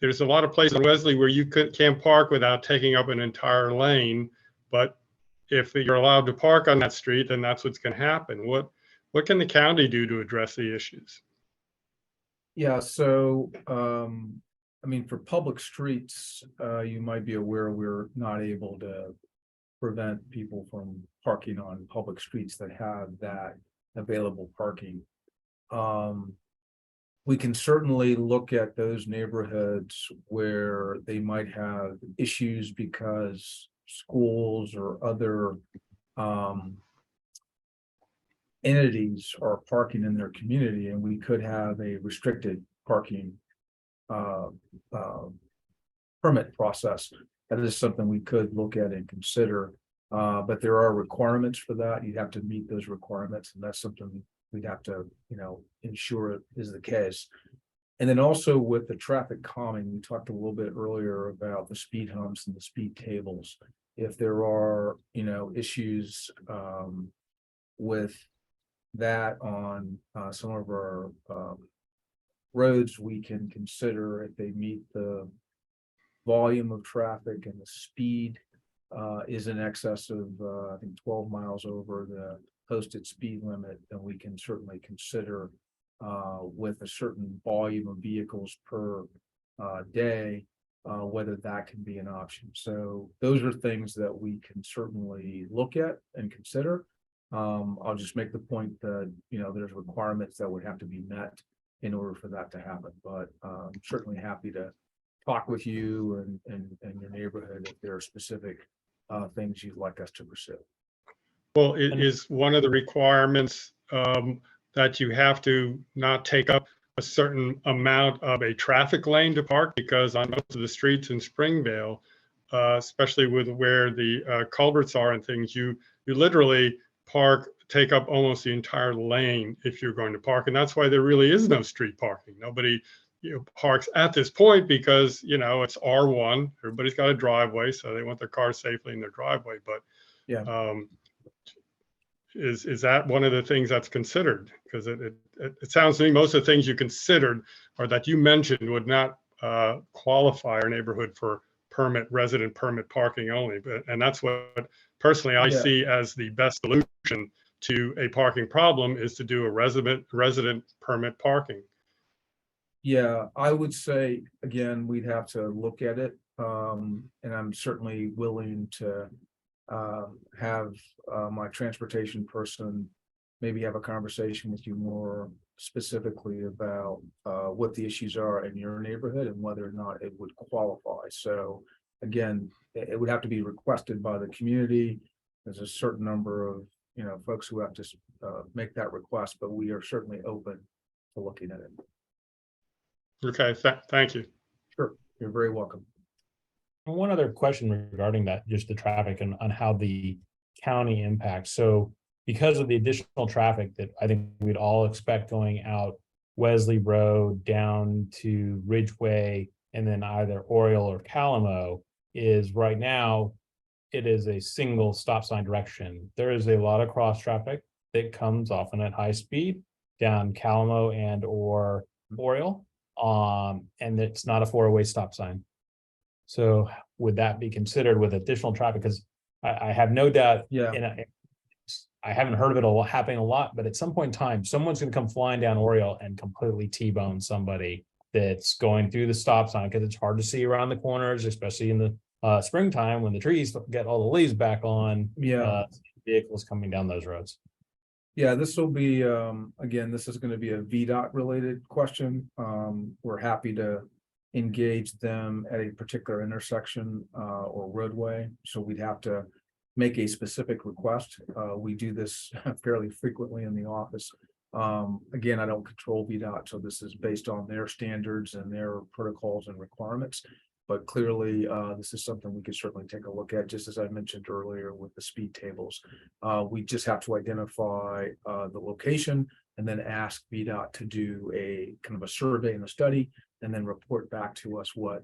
there's a lot of places in Wesley where you can't park without taking up an entire lane, but if you're allowed to park on that street, then that's what's going to happen. What can the county do to address the issues? Yeah, so I mean, for public streets, you might be aware we're not able to prevent people from parking on public streets that have that available parking. We can certainly look at those neighborhoods where they might have issues because schools or other entities are parking in their community, and we could have a restricted parking permit process. That is something we could look at and consider, but there are requirements for that. You have to meet those requirements, and that's something we'd have to, ensure is the case. And then also with the traffic calming, we talked a little bit earlier about the speed humps and the speed tables. If there are, issues with that on some of our roads, we can consider if they meet the volume of traffic and the speed is in excess of, I think 12 miles over the posted speed limit, then we can certainly consider with a certain volume of vehicles per day, whether that can be an option. So those are things that we can certainly look at and consider. I'll just make the point that, there's requirements that would have to be met in order for that to happen, but I'm certainly happy to talk with you and your neighborhood if there are specific things you'd like us to pursue. Well, it is one of the requirements that you have to not take up a certain amount of a traffic lane to park, because on most of the streets in Springvale, especially with where the culverts are and things, you literally take up almost the entire lane if you're going to park. And that's why there really is no street parking. Nobody parks at this point because, it's R1. Everybody's got a driveway, so they want their car safely in their driveway. But Yeah. Is that one of the things that's considered? Because it sounds to me most of the things you considered or that you mentioned would not qualify our neighborhood for resident permit parking only. And that's what personally I see as the best solution to a parking problem, is to do a resident permit parking. Yeah, I would say, again, we'd have to look at it. And I'm certainly willing to have my transportation person maybe have a conversation with you more specifically about what the issues are in your neighborhood and whether or not it would qualify. So again, it would have to be requested by the community. There's a certain number of folks who have to make that request, but we are certainly open to looking at it. Okay, thank you. Sure, you're very welcome. One other question regarding that, just the traffic and on how the county impacts. So because of the additional traffic that I think we'd all expect going out Wesley Road down to Ridgeway and then either Oriole or Calamo, is right now it is a single stop sign direction. There is a lot of cross traffic that comes often at high speed down Calamo and or Oriole. And it's not a 4-way stop sign. So would that be considered with additional traffic? Because I have no doubt, I haven't heard of it happening a lot, but at some point in time, someone's going to come flying down Oriole and completely T-bone somebody that's going through the stop sign, because it's hard to see around the corners, especially in the springtime when the trees get all the leaves back on. Vehicles coming down those roads. Yeah, this will be, again, this is going to be a VDOT related question. We're happy to engage them at a particular intersection or roadway. So we'd have to make a specific request. We do this fairly frequently in the office. Again, I don't control VDOT, so this is based on their standards and their protocols and requirements. But clearly, this is something we could certainly take a look at, just as I mentioned earlier with the speed tables. We just have to identify the location and then ask VDOT to do a kind of a survey and a study, and then report back to us what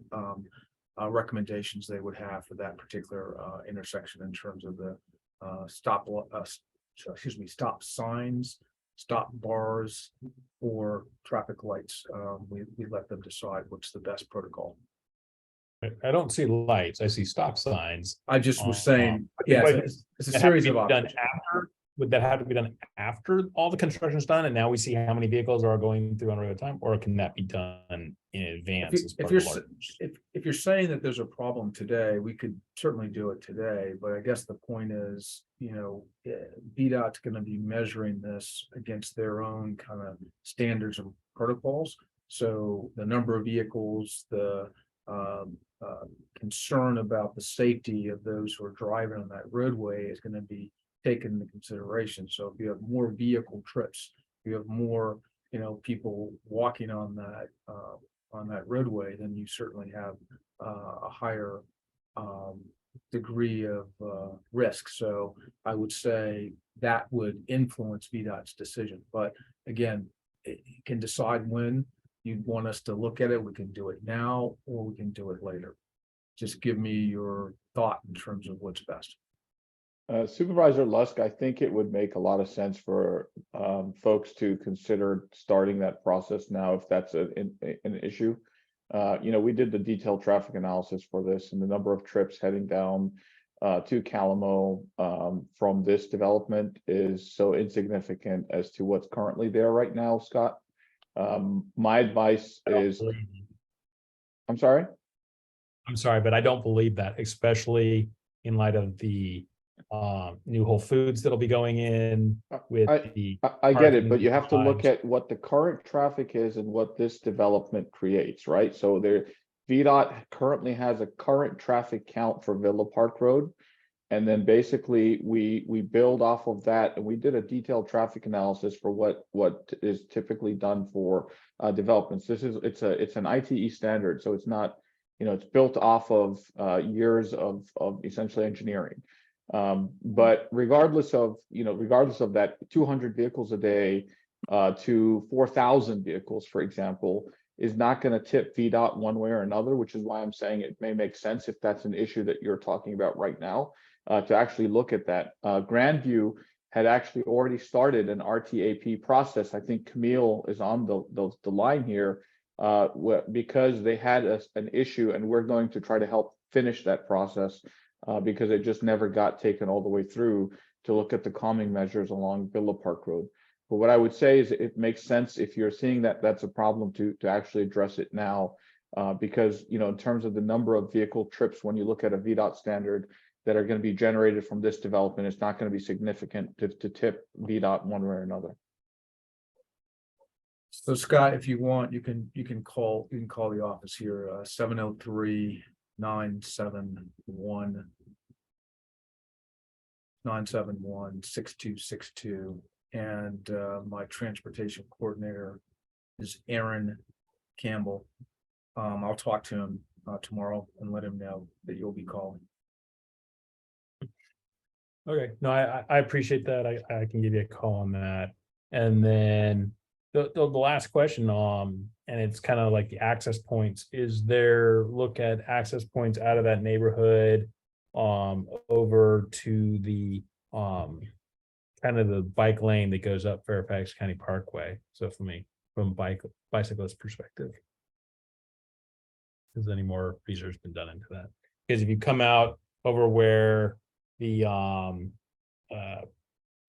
recommendations they would have for that particular intersection in terms of the stop signs, stop bars, or traffic lights. We let them decide what's the best protocol. I don't see lights. I see stop signs. I just was saying, it's a series of options. Would that have to be done after all the construction is done and now we see how many vehicles are going through on road time, or can that be done in advance? If you're saying that there's a problem today, we could certainly do it today, but I guess the point is, VDOT's going to be measuring this against their own kind of standards and protocols. So the number of vehicles, the concern about the safety of those who are driving on that roadway is going to be taken into consideration. So if you have more vehicle trips, you have more, people walking on that roadway, then you certainly have a higher degree of risk. So I would say that would influence VDOT's decision. But again, it can decide when you'd want us to look at it. We can do it now, or we can do it later. Just give me your thought in terms of what's best. Supervisor Lusk, I think it would make a lot of sense for folks to consider starting that process now, if that's an issue. We did the detailed traffic analysis for this, and the number of trips heading down to Calamo from this development is so insignificant as to what's currently there right now, Scott. My advice is, I'm sorry, but I don't believe that, especially in light of the new Whole Foods that'll be going in with I get it, but you have to look at what the current traffic is and what this development creates, right? So VDOT currently has a current traffic count for Villa Park Road, And then basically we build off of that, and we did a detailed traffic analysis for what is typically done for developments. It's an ITE standard, so it's not, it's built off of years of essentially engineering. But regardless of that 200 vehicles a day to 4,000 vehicles, for example, is not going to tip VDOT one way or another, which is why I'm saying it may make sense, if that's an issue that you're talking about right now, to actually look at that. Grandview had actually already started an RTAP process. I think Camille is on the line here because they had an issue, and we're going to try to help finish that process because it just never got taken all the way through to look at the calming measures along Villa Park Road. But what I would say is it makes sense, if you're seeing that that's a problem, to actually address it now, because in terms of the number of vehicle trips, when you look at a VDOT standard that are going to be generated from this development, it's not going to be significant to tip VDOT one way or another. So Scott, if you want, you can call the office here, 703-971-6262. And my transportation coordinator is Aaron Campbell. I'll talk to him tomorrow and let him know that you'll be calling. Okay, no, I appreciate that. I can give you a call on that. And then the last question, and it's kind of like the access points, is there look at access points out of that neighborhood over to the kind of the bike lane that goes up Fairfax County Parkway. So from bicyclist perspective, has any more research been done into that? Because if you come out over where the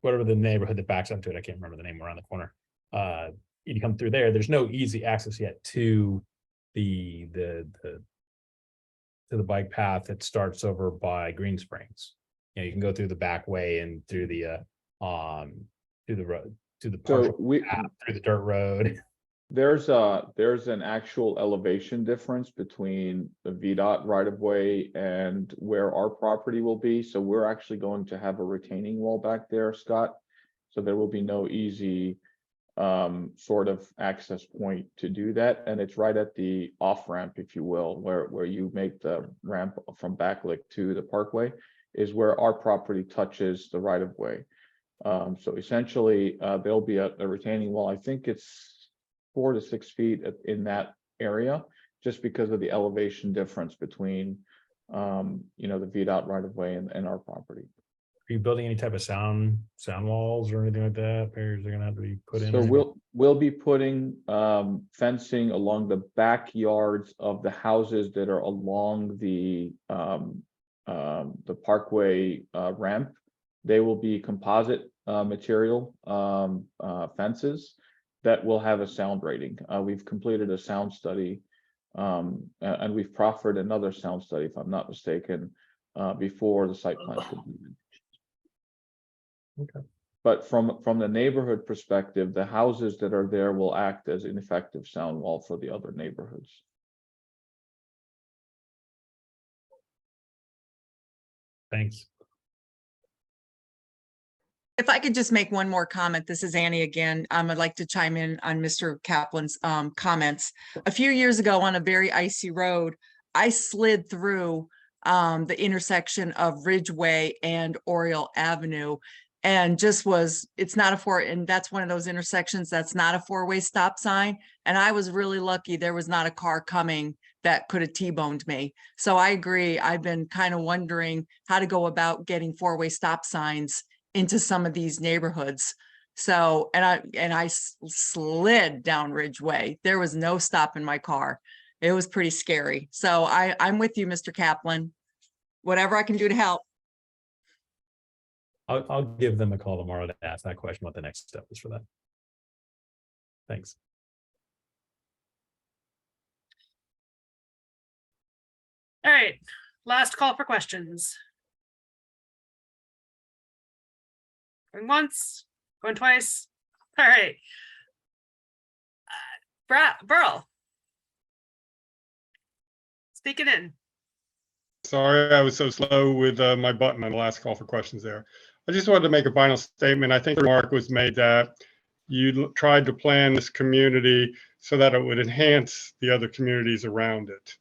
whatever the neighborhood that backs up to it, I can't remember the name, around the corner. You come through there's no easy access yet to the bike path that starts over by Green Springs. You can go through the back way and through the road, to the partial path, through the dirt road. There's an actual elevation difference between the VDOT right of way and where our property will be. So we're actually going to have a retaining wall back there, Scott. So there will be no easy sort of access point to do that. And it's right at the off ramp, if you will, where you make the ramp from Backlick to the Parkway, is where our property touches the right of way. So essentially, there'll be a retaining wall. I think it's 4 to 6 feet in that area, just because of the elevation difference between, the VDOT right of way and our property. Are you building any type of sound walls or anything like that? They're gonna have to be put in. So we'll be putting fencing along the backyards of the houses that are along the Parkway ramp. They will be composite material fences that will have a sound rating. We've completed a sound study, and we've proffered another sound study, if I'm not mistaken, before the site plan is completed. Okay. But from the neighborhood perspective, the houses that are there will act as an effective sound wall for the other neighborhoods. Thanks. If I could just make one more comment, this is Annie again. I'd like to chime in on Mr. Kaplan's comments. A few years ago on a very icy road, I slid through the intersection of Ridgeway and Oriole Avenue, and and that's one of those intersections that's not a four-way stop sign. And I was really lucky there was not a car coming that could have T-boned me. So I agree. I've been kind of wondering how to go about getting four-way stop signs into some of these neighborhoods. So, and I slid down Ridgeway. There was no stopping my car. It was pretty scary. So I'm with you, Mr. Kaplan. Whatever I can do to help. I'll give them a call tomorrow to ask that question, what the next step is for that. Thanks. All right, last call for questions. Going once, going twice. All right. Burl. Speak it in. Sorry, I was so slow with my button on the last call for questions there. I just wanted to make a final statement. I think the remark was made that you tried to plan this community so that it would enhance the other communities around it.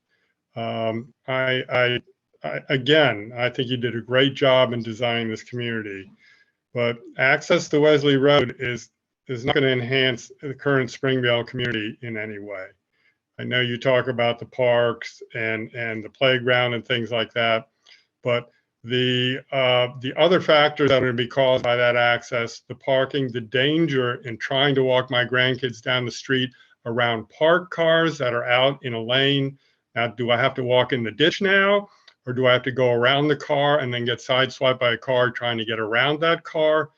Again, I think you did a great job in designing this community, but access to Wesley Road is not going to enhance the current Springvale community in any way. I know you talk about the parks and the playground and things like that, but the other factors that are going to be caused by that access, the parking, the danger in trying to walk my grandkids down the street around parked cars that are out in a lane. Now, do I have to walk in the ditch now, or do I have to go around the car and then get sideswiped by a car trying to get around that car?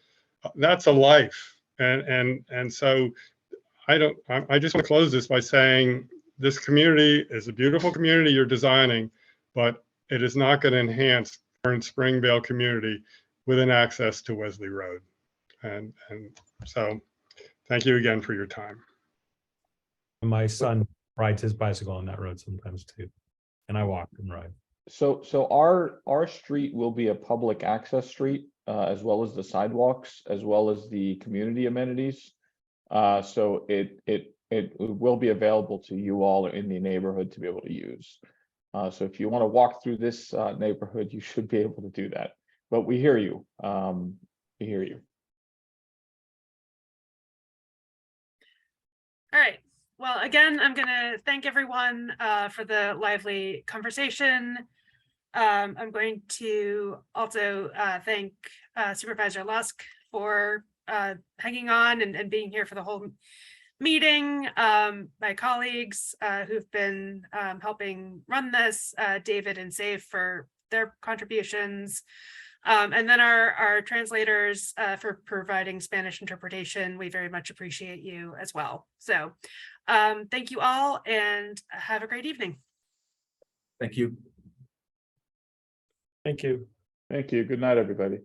That's a life, and so I just want to close this by saying this community is a beautiful community you're designing, but it is not going to enhance current Springvale community within access to Wesley Road. And so thank you again for your time. My son rides his bicycle on that road sometimes too, and I walk and ride. So our street will be a public access street, as well as the sidewalks, as well as the community amenities. So it will be available to you all in the neighborhood to be able to use. So if you want to walk through this neighborhood, you should be able to do that. But we hear you. We hear you. All right. Well, again, I'm going to thank everyone for the lively conversation. I'm going to also thank Supervisor Lusk for hanging on and being here for the whole meeting. My colleagues who've been helping run this, David and Safe, for their contributions. And then our translators for providing Spanish interpretation. We very much appreciate you as well. So thank you all and have a great evening. Thank you. Thank you. Thank you. Good night, everybody.